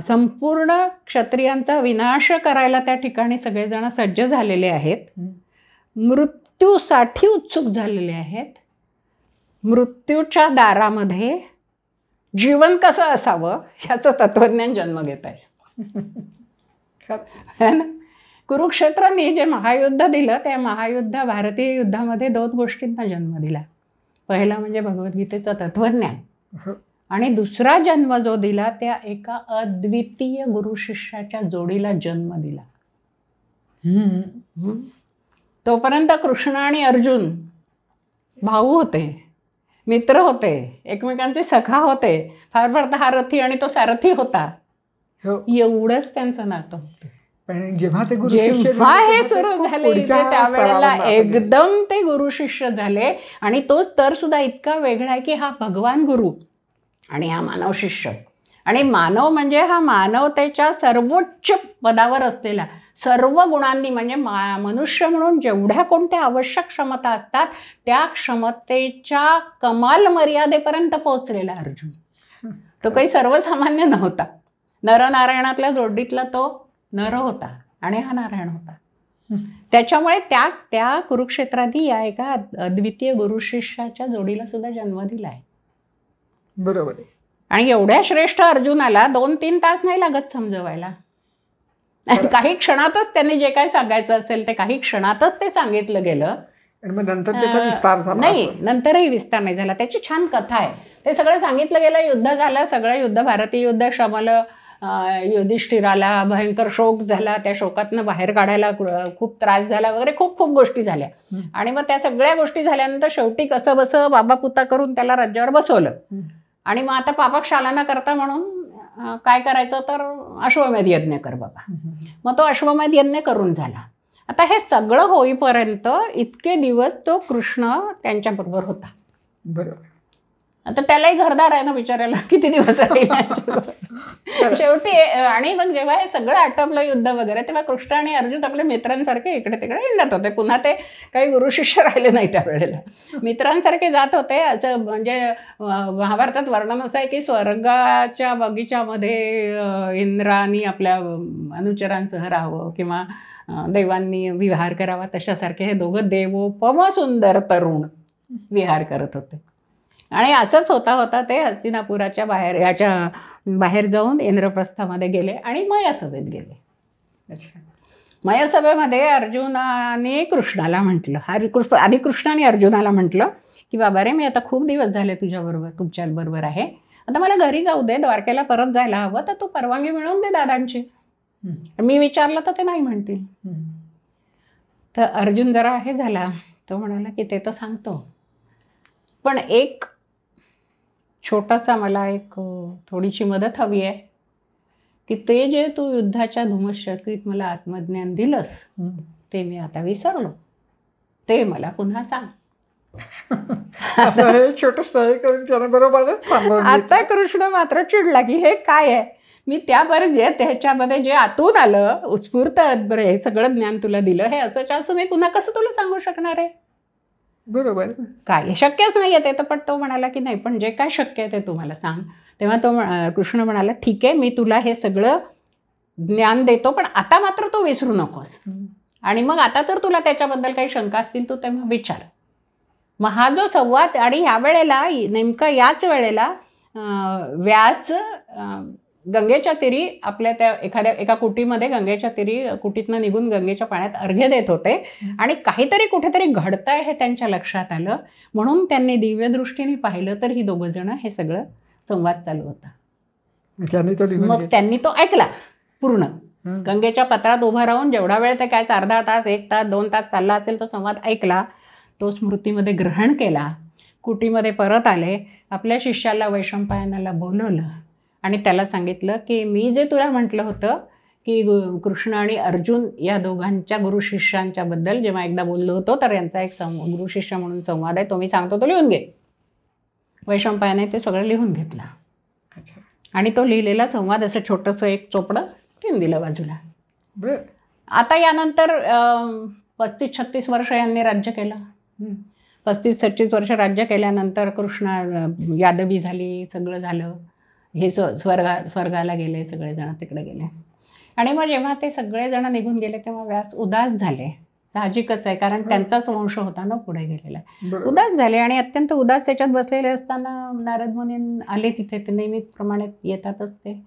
संपूर्ण क्षत्रियांचा विनाश करायला त्या ठिकाणी सगळेजण सज्ज झालेले आहेत, मृत्यूसाठी उत्सुक झालेले आहेत. मृत्यूच्या दारामध्ये जीवन कसं असावं ह्याचं तत्त्वज्ञान जन्म घेत आहे ना. कुरुक्षेत्राने जे महायुद्ध दिलं त्या महायुद्ध भारतीय युद्धामध्ये 2 गोष्टींना जन्म दिला. पहिला म्हणजे भगवद्गीतेचं तत्त्वज्ञान, आणि दुसरा जन्म जो दिला त्या एका अद्वितीय गुरु शिष्याच्या जोडीला जन्म दिला. तोपर्यंत कृष्ण आणि अर्जुन भाऊ होते, मित्र होते, एकमेकांचे सखा होते, फार फार हा रथी आणि तो सारथी होता, एवढंच त्यांचं नातं होतं. पण जेव्हा हे सुरू झाले त्यावेळेला एकदम ते गुरु शिष्य झाले. आणि तोच तर सुद्धा इतका वेगळा आहे की हा भगवान गुरु आणि हा मानव शिष्य. आणि मानव म्हणजे हा मानवतेच्या सर्वोच्च पदावर असलेला, सर्व गुणांनी, म्हणजे मनुष्य म्हणून जेवढ्या कोणत्या आवश्यक क्षमता असतात त्या क्षमतेच्या कमाल मर्यादेपर्यंत पोहोचलेला अर्जुन. तो काही सर्वसामान्य नव्हता. नरनारायणातल्या जोडीतला तो नर होता आणि हा नारायण होता. त्याच्यामुळे त्या कुरुक्षेत्राने या एका अद्वितीय गुरु शिष्याच्या जोडीला सुद्धा जन्म दिला आहे. बरोबर आहे. आणि एवढ्या श्रेष्ठ अर्जुनाला 2-3 तास नाही लागत समजवायला. काही क्षणातच त्यांनी जे काय सांगायचं असेल ते काही क्षणातच ते सांगितलं गेलं. आणि मग नंतर त्याचा विस्तार झाला नाही, नंतरही विस्तार नाही झाला. त्याची छान कथा आहे. ते सगळं सांगितलं गेलं, युद्ध झालं, सगळं युद्ध, भारतीय युद्ध शमलं, युधिष्ठिराला भयंकर शोक झाला, त्या शोकातनं बाहेर काढायला खूप त्रास झाला वगैरे, खूप खूप गोष्टी झाल्या. आणि मग त्या सगळ्या गोष्टी झाल्यानंतर शेवटी कसं बसं बाबा पुता करून त्याला राज्यावर बसवलं. आणि मग आता पापक्षालना करता म्हणून काय करायचं तर अश्वमेध यज्ञ कर बाबा. मग तो अश्वमेध यज्ञ करून झाला. आता हे सगळं होईपर्यंत इतके दिवस तो कृष्ण त्यांच्याबरोबर होता. बरोबर. आता त्यालाही घरदार आहे ना बिचारायला, किती दिवस राहील शेवटी. आणि मग जेव्हा हे सगळं आटपलं युद्ध वगैरे, तेव्हा कृष्ण आणि अर्जुन आपल्या मित्रांसारखे इकडे तिकडे हिंडत होते. पुन्हा ते काही गुरु शिष्य राहिले नाही त्यावेळेला, मित्रांसारखे जात होते. असं म्हणजे महाभारतात वर्णन असं आहे की स्वर्गाच्या बगीच्यामध्ये इंद्रानी आपल्या अनुचरांसह राहावं किंवा देवांनी विहार करावा, तशासारखे हे दोघं देवोपम सुंदर तरुण विहार करत होते. आणि असंच होता ते हस्तिनापुराच्या बाहेर जाऊन इंद्रप्रस्थामध्ये गेले आणि मयसभेत गेले. अच्छा. मयसभेमध्ये अर्जुनाने कृष्णाला म्हटलं, आधी कृष्णाने अर्जुनाला म्हटलं की बाबा रे, मी आता खूप दिवस झाले तुमच्याबरोबर आहे, आता मला घरी जाऊ दे, द्वारकेला परत जायला हवं, तर तू परवानगी मिळवून दे दादांची. मी विचारलं तर ते नाही म्हणतील. तर अर्जुन जरा हे झाला, तो म्हणाला की ते तर सांगतो, पण एक छोटासा मला एक थोडीशी मदत हवी आहे की ते जे तू युद्धाच्या धुमश्चक्रीत मला आत्मज्ञान दिलंस ते मी आता विसरलो, ते मला पुन्हा सांग. आता कृष्ण मात्र चिडला की हे काय आहे, मी त्याच्यामध्ये जे आतून आलं उत्स्फूर्त हे सगळं ज्ञान तुला दिलं, हे असं मी पुन्हा कसं तुला सांगू शकणार आहे. बरोबर. काय शक्यच नाही आहे ते. पण तो म्हणाला की नाही, पण जे काय शक्य आहे ते तू मला सांग. तेव्हा तो कृष्ण म्हणाला ठीक आहे, मी तुला हे सगळं ज्ञान देतो, पण आता मात्र तू विसरू नकोस. आणि मग आता जर तुला त्याच्याबद्दल काही शंका असतील तू तेव्हा विचार. मग हा जो संवाद, आणि ह्या वेळेला नेमकं याच वेळेला व्यास गंगेच्या तीरी आपल्या त्या एका कुटीमध्ये गंगेच्या तीरी कुटीतनं निघून गंगेच्या पाण्यात अर्घ्य देत होते. आणि काहीतरी कुठेतरी घडतंय हे त्यांच्या लक्षात आलं, म्हणून त्यांनी दिव्यदृष्टीने पाहिलं तर ही दोघं जण हे सगळं संवाद चालू होता. मग त्यांनी तो ऐकला पूर्ण. गंगेच्या पत्रात उभा राहून जेवढा वेळ ते काय अर्धा तास, 1 तास, 2 तास चालला असेल तो संवाद ऐकला, तो स्मृतीमध्ये ग्रहण केला. कुटीमध्ये परत आले, आपल्या शिष्याला वैशंपायनाला बोलवलं आणि त्याला सांगितलं की मी जे तुला म्हटलं होतं की कृष्ण आणि अर्जुन या दोघांच्या गुरु शिष्यांच्या बद्दल जेव्हा एकदा बोललो होतो, तर यांचा एक गुरु शिष्य म्हणून संवाद आहे, तो मी सांगतो, तो लिहून घे. वैशंपायनाने ते सगळं लिहून घेतला. आणि तो लिहिलेला संवाद असं छोटंसं एक चोपडं ठेवून दिलं बाजूला. आता यानंतर 35-36 वर्ष यांनी राज्य केलं. 35-36 वर्ष राज्य केल्यानंतर कृष्ण यादवी झाली, सगळं झालं. हे स्वर्गाला गेले, सगळेजण तिकडे गेले. आणि मग जेव्हा ते सगळेजण निघून गेले तेव्हा व्यास उदास झाले. साहजिकच आहे, कारण त्यांचाच वंश होता ना पुढे गेलेला. उदास झाले आणि अत्यंत उदास त्याच्यात बसलेले असताना नारद मुनी आले तिथे. ते नेहमीप्रमाणे येतातच. ते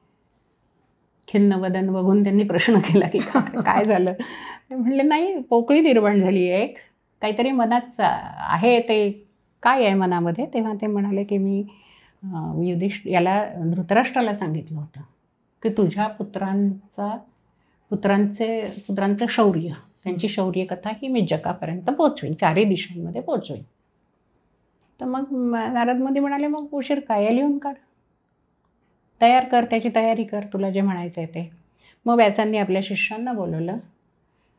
खिन्न वदन बघून त्यांनी प्रश्न केला की काय झालं. ते म्हणले नाही, पोकळी निर्माण झाली आहे, काहीतरी मनात आहे, ते काय आहे मनामध्ये. तेव्हा ते म्हणाले की मी याला धृतराष्ट्राला सांगितलं होतं की तुझ्या पुत्रांचं शौर्य, त्यांची शौर्य कथा ही मी जगापर्यंत पोचवेन, 4ही दिशांमध्ये पोचवेन. तर मग नारद मुनी म्हणाले मग उशीर काय, लिहून काढ, तयार कर, त्याची तयारी कर, तुला जे म्हणायचं आहे ते. मग व्यासांनी आपल्या शिष्यांना बोलवलं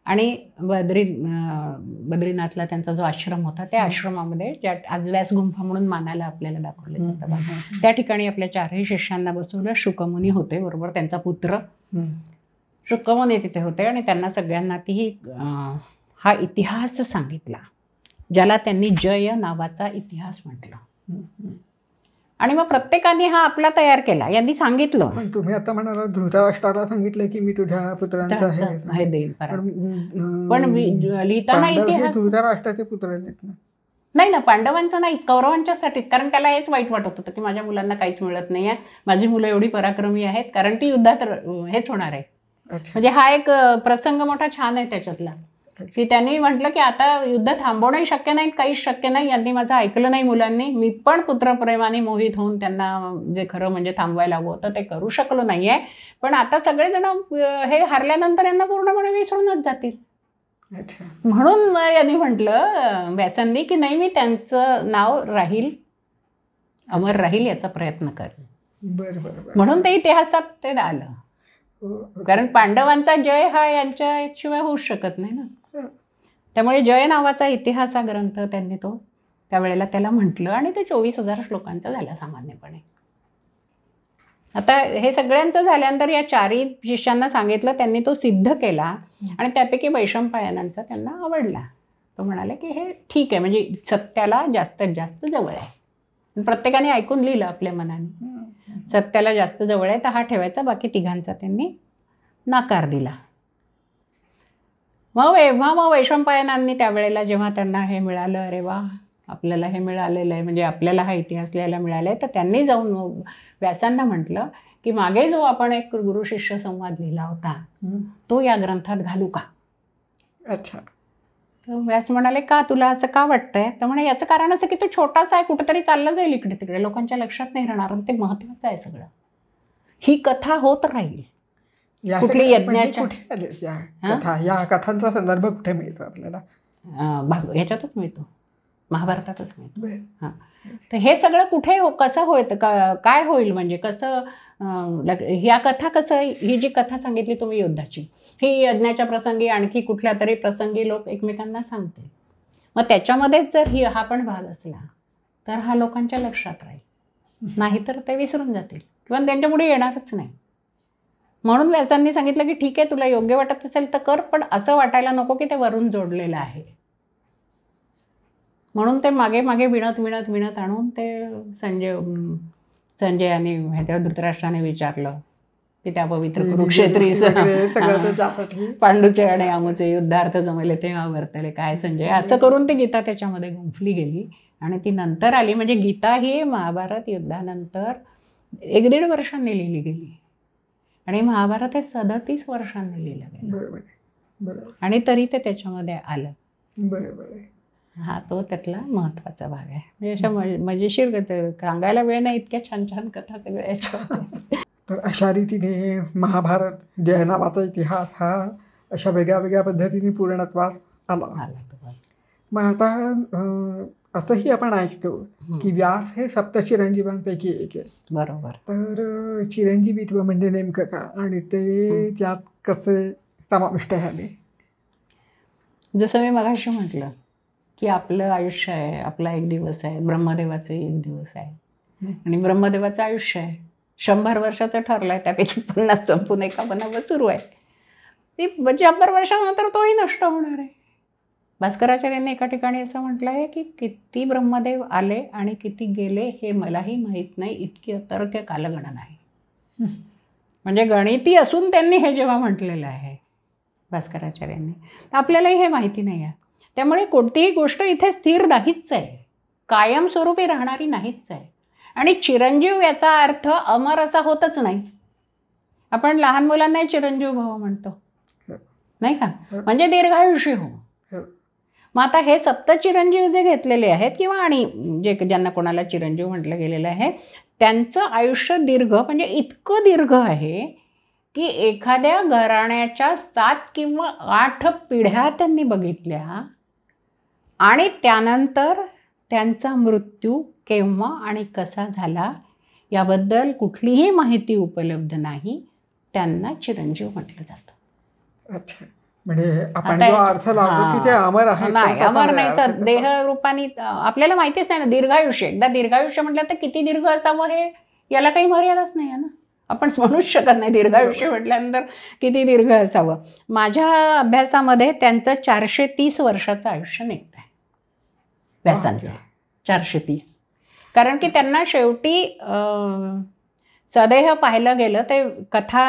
आणि बद्रीनाथला त्यांचा जो आश्रम होता त्या आश्रमामध्ये, ज्या आज व्यास गुंफा म्हणून मानायला आपल्याला दाखवले जातं, त्या ठिकाणी आपल्या 4ही शिष्यांना बसवलं. शुकमुनी होते बरोबर, त्यांचा पुत्र शुकमुनी तिथे होते. आणि त्यांना सगळ्यांना हा इतिहास सांगितला, ज्याला त्यांनी जय नावाचा इतिहास म्हटलं. आणि मग प्रत्येकाने हा आपला तयार केला. यांनी सांगितलं पण तुम्ही आता म्हणाला धृतराष्ट्राला सांगितलं की मी तुझ्या पुत्रांचं हे देईल पण लिहिताना इतिहास धृतराष्ट्राचे पुत्र आहेत ना. नाही ना, पांडवांचं नाही, कौरवांच्यासाठी. कारण त्याला हेच वाईट वाटत होतं की माझ्या मुलांना काहीच मिळत नाही आहे, माझी मुलं एवढी पराक्रमी आहेत, कारण ती युद्धात हेच होणार आहे. म्हणजे हा एक प्रसंग मोठा छान आहे त्याच्यातला, की त्यांनी म्हटलं की आता युद्ध थांबवणंही शक्य नाही, काहीच शक्य नाही. यांनी माझं ऐकलं नाही मुलांनी, मी पण पुत्रप्रेमाने मोहित होऊन त्यांना जे खरं म्हणजे थांबवायला हवं होतं ते करू शकलो नाही आहे. पण आता सगळेजण हे हारल्यानंतर यांना पूर्णपणे विसरूनच जातील. म्हणून यांनी म्हटलं व्यासांनी की नाही, मी त्यांचं नाव राहील, अमर राहील याचा प्रयत्न करेन. म्हणून ते इतिहासात ते आलं. कारण पांडवांचा जय हा यांच्याशिवाय होऊच शकत नाही ना. त्यामुळे जय नावाचा इतिहास हा ग्रंथ त्यांनी तो त्यावेळेला त्याला म्हटलं आणि तो 24,000 श्लोकांचा झाला सामान्यपणे. आता हे सगळ्यांचं झाल्यानंतर या 4 शिष्यांना सांगितलं, त्यांनी तो सिद्ध केला आणि त्यापैकी वैशंपायनांचा त्यांना आवडला. तो म्हणाले की हे ठीक आहे, म्हणजे सत्याला जास्तीत जास्त जवळ आहे. प्रत्येकाने ऐकून लिहिलं आपल्या मनाने, सत्याला जास्त जवळ आहे तर हा ठेवायचा. बाकी तिघांचा त्यांनी नकार दिला. मग वैशंपायनांनी त्यावेळेला जेव्हा त्यांना हे मिळालं, अरे वा आपल्याला हे मिळालेलं आहे, म्हणजे आपल्याला हा इतिहास लिहायला मिळाला आहे, तर त्यांनी जाऊन व्यासांना म्हटलं की मागे जो आपण एक गुरु शिष्य संवाद लिहिला होता तो या ग्रंथात घालू का. अच्छा. तर व्यास म्हणाले का, तुला असं का वाटतंय. तर म्हणे याचं कारण असं की तो छोटासा आहे, कुठेतरी चाललं जाईल इकडे तिकडे, लोकांच्या लक्षात नाही राहणार, आणि ते महत्वाचं आहे सगळं. ही कथा होत राहील. कुठली यज्ञाच्या या कथांचा संदर्भ कुठे मिळतो आपल्याला. ह्याच्यातच मिळतो, महाभारतातच मिळतो. हां, तर हे सगळं कुठे कसं होतं, काय होईल, म्हणजे कसं ह्या कथा, कसं ही जी कथा सांगितली तुम्ही युद्धाची, ही यज्ञाच्या प्रसंगी आणखी कुठल्या तरी प्रसंगी लोक एकमेकांना सांगतील. मग त्याच्यामध्येच जर हा पण भाग असला तर हा लोकांच्या लक्षात राहील, नाहीतर ते विसरून जातील किंवा त्यांच्यापुढे येणारच नाही. म्हणून व्यासांनी सांगितलं की ठीक आहे, तुला योग्य वाटत असेल तर कर, पण असं वाटायला नको की ते वरून जोडलेलं आहे. म्हणून ते मागे मागे विणत आणून ते संजयाने धृतराष्ट्राने विचारलं की त्या पवित्र कुरुक्षेत्री पांडूचे आणि आमूचे युद्धार्थ जमले तेव्हा वर्तले काय संजय. असं करून ती गीता त्याच्यामध्ये गुंफली गेली आणि ती नंतर आली. म्हणजे गीता ही महाभारत युद्धानंतर 1-1.5 वर्षांनी लिहिली गेली आणि महाभारत हे 37 वर्षांनी लिहिलं गेलं. आणि तरी ते त्याच्यामध्ये आलं. बरोबर. हा तो त्यातला महत्वाचा भाग आहे. म्हणजे अशा मजेशीर सांगायला वेळ नाही, इतक्या छान छान कथा सगळ्या याच्यामध्ये. तर अशा रीतीने महाभारत जय नावाचा इतिहास हा अशा वेगळ्या वेगळ्या पद्धतीने पूर्णत्वास आला. मग आता असंही आपण ऐकतो की व्यास हे सप्तचिरंजीवांपैकी एक आहे. बरोबर. तर चिरंजीवित्व म्हणजे नेमकं का आणि ते त्यात कसे समाविष्ट झाले. जसं मी मगाशी म्हटलं की आपलं आयुष्य आहे, आपला एक दिवस आहे, ब्रह्मदेवाचं एक दिवस आहे आणि ब्रह्मदेवाचं आयुष्य आहे 100 वर्षाचं ठरलं आहे, त्यापैकी 50 संपून 51 सुरू आहे. ती 100 वर्षानंतर तोही नष्ट होणार आहे. भास्कराचार्यांनी एका ठिकाणी असं म्हटलं आहे की किती ब्रह्मदेव आले आणि किती गेले हे मलाही माहीत नाही, इतकी अतर्क्य कालगणना आहे. म्हणजे गणिती असून त्यांनी हे जेव्हा म्हटलेलं आहे भास्कराचार्यांनी, तर आपल्यालाही हे माहिती नाही आहे. त्यामुळे कोणतीही गोष्ट इथे स्थिर नाहीच आहे, कायमस्वरूपी राहणारी नाहीच आहे. आणि चिरंजीव याचा अर्थ अमर असा होतच नाही. आपण लहान मुलांना चिरंजीव भाव म्हणतो नाही का, म्हणजे दीर्घायुषी हो. मग आता हे सप्तचिरंजीव जे घेतलेले आहेत किंवा आणि जे ज्यांना कोणाला चिरंजीव म्हटलं गेलेलं आहे त्यांचं आयुष्य दीर्घ, म्हणजे इतकं दीर्घ आहे की एखाद्या घराण्याच्या 7 किंवा 8 पिढ्या त्यांनी बघितल्या आणि त्यानंतर त्यांचा मृत्यू केव्हा आणि कसा झाला याबद्दल कुठलीही माहिती उपलब्ध नाही, त्यांना चिरंजीव म्हटलं जातं. अच्छा, म्हणजे आपण जो अर्थ लावतो की ते अमर आहे, नाही अमर नाही तर देह रूपाने आपल्याला माहितीच नाही ना. दीर्घायुष्य, एकदा दीर्घायुष्य म्हटलं तर किती दीर्घ असावं हे याला काही मर्यादाच नाही आहे ना. आपण म्हणूच शकत नाही दीर्घायुष्य म्हटल्यानंतर किती दीर्घ असावं. माझ्या अभ्यासामध्ये त्यांचं 430 वर्षाचं आयुष्य निघतं आहे व्यासांचं. 430. कारण की त्यांना शेवटी सदेह पाहिलं गेलं ते कथा,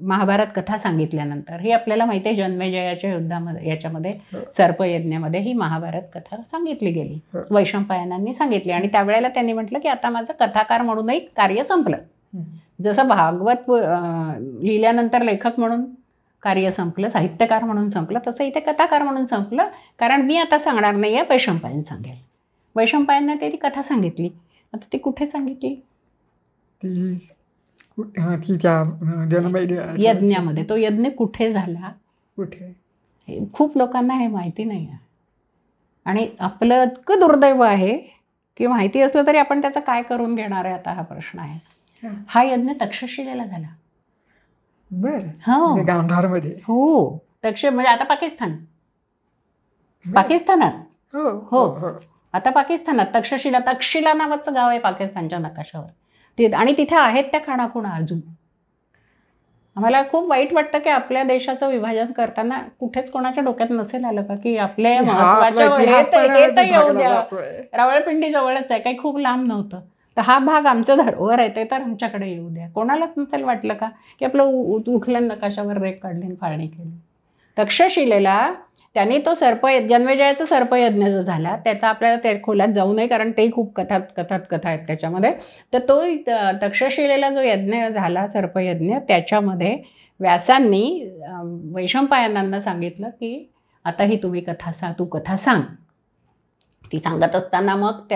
महाभारत कथा सांगितल्यानंतर, ही आपल्याला माहिती आहे जन्मेजयाच्या युद्धामध्ये, याच्यामध्ये सर्पयज्ञामध्ये ही महाभारत कथा सांगितली गेली, वैशंपायनांनी सांगितली. आणि त्यावेळेला त्यांनी म्हटलं की आता माझं कथाकार म्हणूनही कार्य संपलं. जसं भागवत लिहिल्यानंतर लेखक म्हणून कार्य संपलं, साहित्यकार म्हणून संपलं, तसं इथे कथाकार म्हणून संपलं. कारण मी आता सांगणार नाही आहे, वैशंपायन सांगेल. वैशंपायनने ते ती कथा सांगितली. आता ती कुठे सांगितली? ती त्या यज्ञामध्ये. तो यज्ञ कुठे झाला? कुठे? खूप लोकांना हे माहिती नाही आहे. आणि आपलं इतकं दुर्दैव आहे की माहिती असलं तरी आपण त्याचं काय करून घेणार आहे, आता हा प्रश्न आहे. हा यज्ञ तक्षशिलेला झाला. बरं. हो, गांधारमध्ये. हो, म्हणजे आता पाकिस्तानात हो, आता पाकिस्तानात तक्षशिला नावाचं गाव आहे पाकिस्तानच्या नकाशावर. आणि तिथे आहेत त्या खाणाखुणा अजून. आम्हाला खूप वाईट वाटतं की आपल्या देशाचं विभाजन करताना कुठेच कोणाच्या डोक्यात नसेल आलं का की आपल्या महत्वाच्या हे तर येऊ द्या. रावळपिंडी जवळच आहे, काही खूप लांब नव्हतं. तर हा भाग आमचं धरोहर आहे, ते तर आमच्याकडे येऊ द्या. कोणालाच नसेल वाटलं का की आपलं उठलं नकाशावर रेख काढली, फाळणी केली. तक्षशिलेला त्यांनी तो जन्मेजयाचा सर्पयज्ञ जो झाला त्याचा आपल्याला त्या खोलात जाऊ नये, कारण तेही खूप कथा आहेत त्याच्यामध्ये. तर तो तक्षशिलेला जो यज्ञ झाला, सर्पयज्ञ, त्याच्यामध्ये व्यासांनी वैशंपायनांना सांगितलं की आता ही तुम्ही तू कथा सांग. ती सांगत असताना मग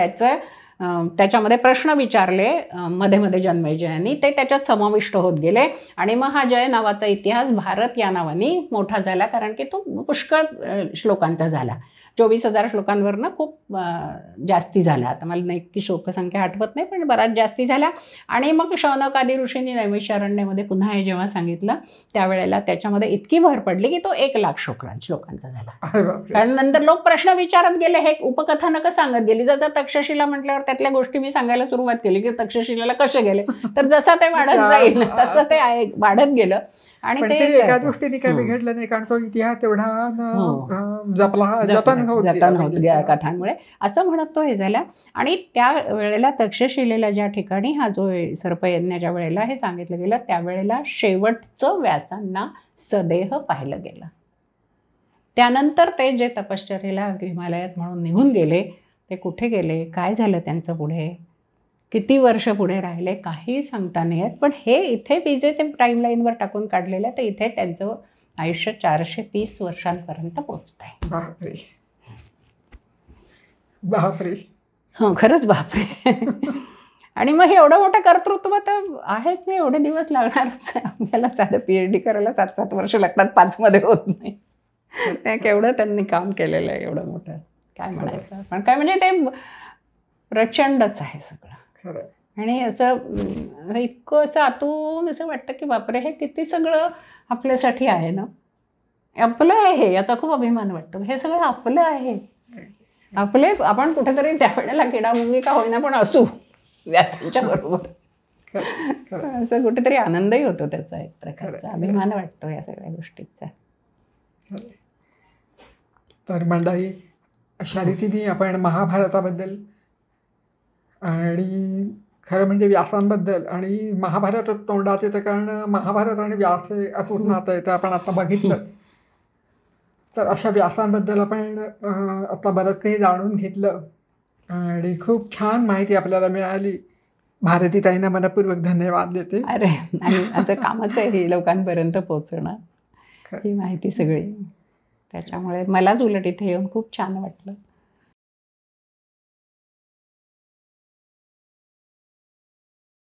त्याच्यामध्ये प्रश्न विचारले मध्ये मध्ये जन्मेजयांनी, ते त्याच्यात समाविष्ट होत गेले. आणि मग हा जय नावाचा इतिहास भारत या नावाने मोठा झाला, कारण की तो पुष्कळ श्लोकांचा झाला. 24,000 श्लोकांवरनं खूप जास्ती झाला. आता मला नक्की श्लोकसंख्या आठवत नाही, पण बराच जास्ती झाला. आणि मग शौनकादी ऋषींनी नैमिषारण्यमध्ये पुन्हा हे जेव्हा सांगितलं त्यावेळेला त्याच्यामध्ये इतकी भर पडली की तो 1,00,000 श्लोकांचा झाला. कारण नंतर लोक प्रश्न विचारत गेले, हे उपकथानकं सांगत गेली. जसं तक्षशिला म्हटल्यावर त्यातल्या गोष्टी मी सांगायला सुरुवात केली की तक्षशिलेला कसे गेले, तर जसं ते वाढत जाईल तसं ते वाढत गेलं. आणि ते एका दृष्टीने काही बिघडलं नाही, कारण तो इतिहास तेवढा जतन होत गेला कथांमुळे, असं म्हणत तो हे झाला. आणि त्या वेळेला तक्षशिलेला ज्या ठिकाणी हा जो सर्पयज्ञाच्या वेळेला हे सांगितलं गेलं, त्यावेळेला शेवटचं व्यासांना सदेह पाहिलं गेलं. त्यानंतर ते जे तपश्चर्येला हिमालयात म्हणून निघून गेले, ते कुठे गेले, काय झालं त्यांचं पुढे, किती वर्ष पुढे राहिले, काही सांगता नाही आहेत. पण हे इथे मी जे ते टाईमलाईनवर टाकून काढलेलं आहे, तर इथे त्यांचं आयुष्य 430 वर्षांपर्यंत पोचत आहे. बापरे बापरे. हो, खरंच बापरे. आणि मग हे एवढं मोठं कर्तृत्व तर आहेच नाही, एवढे दिवस लागणारच आहे. आपल्याला साधं PhD करायला 7-7 वर्ष लागतात, 5 मध्ये होत नाही. त्या केवढं त्यांनी काम केलेलं आहे, एवढं मोठं काय म्हणायचं. पण काय म्हणजे ते प्रचंडच आहे सगळं. आणि असं इतकं असं आतून असं वाटतं की बापरे, हे किती सगळं आपल्यासाठी आहे ना, आपलं आहे, याचा खूप अभिमान वाटतो. हे सगळं आपलं आहे, आपण कुठेतरी त्यावेळेला किडामुंगी का होईना पण असू व्यासांच्या बरोबर, असं कुठेतरी आनंदही होतो त्याचा, एक प्रकारचा अभिमान वाटतो या सगळ्या गोष्टीचा. तर मंडळी, अशा रीतीने आपण महाभारताबद्दल आणि खरं म्हणजे व्यासांबद्दल आणि महाभारत तोंडात येतं, कारण महाभारत आणि व्यास हे अतूट नातं आहे, ते आपण आता बघितलं. तर अशा व्यासांबद्दल आपण आता बरंच काही जाणून घेतलं आणि खूप छान माहिती आपल्याला मिळाली. भारतीताईंना मनपूर्वक धन्यवाद देते. अरे, आणि आता कामच आहे हे लोकांपर्यंत पोहोचणं, ही माहिती सगळी. त्याच्यामुळे मलाच उलट इथे येऊन खूप छान वाटलं.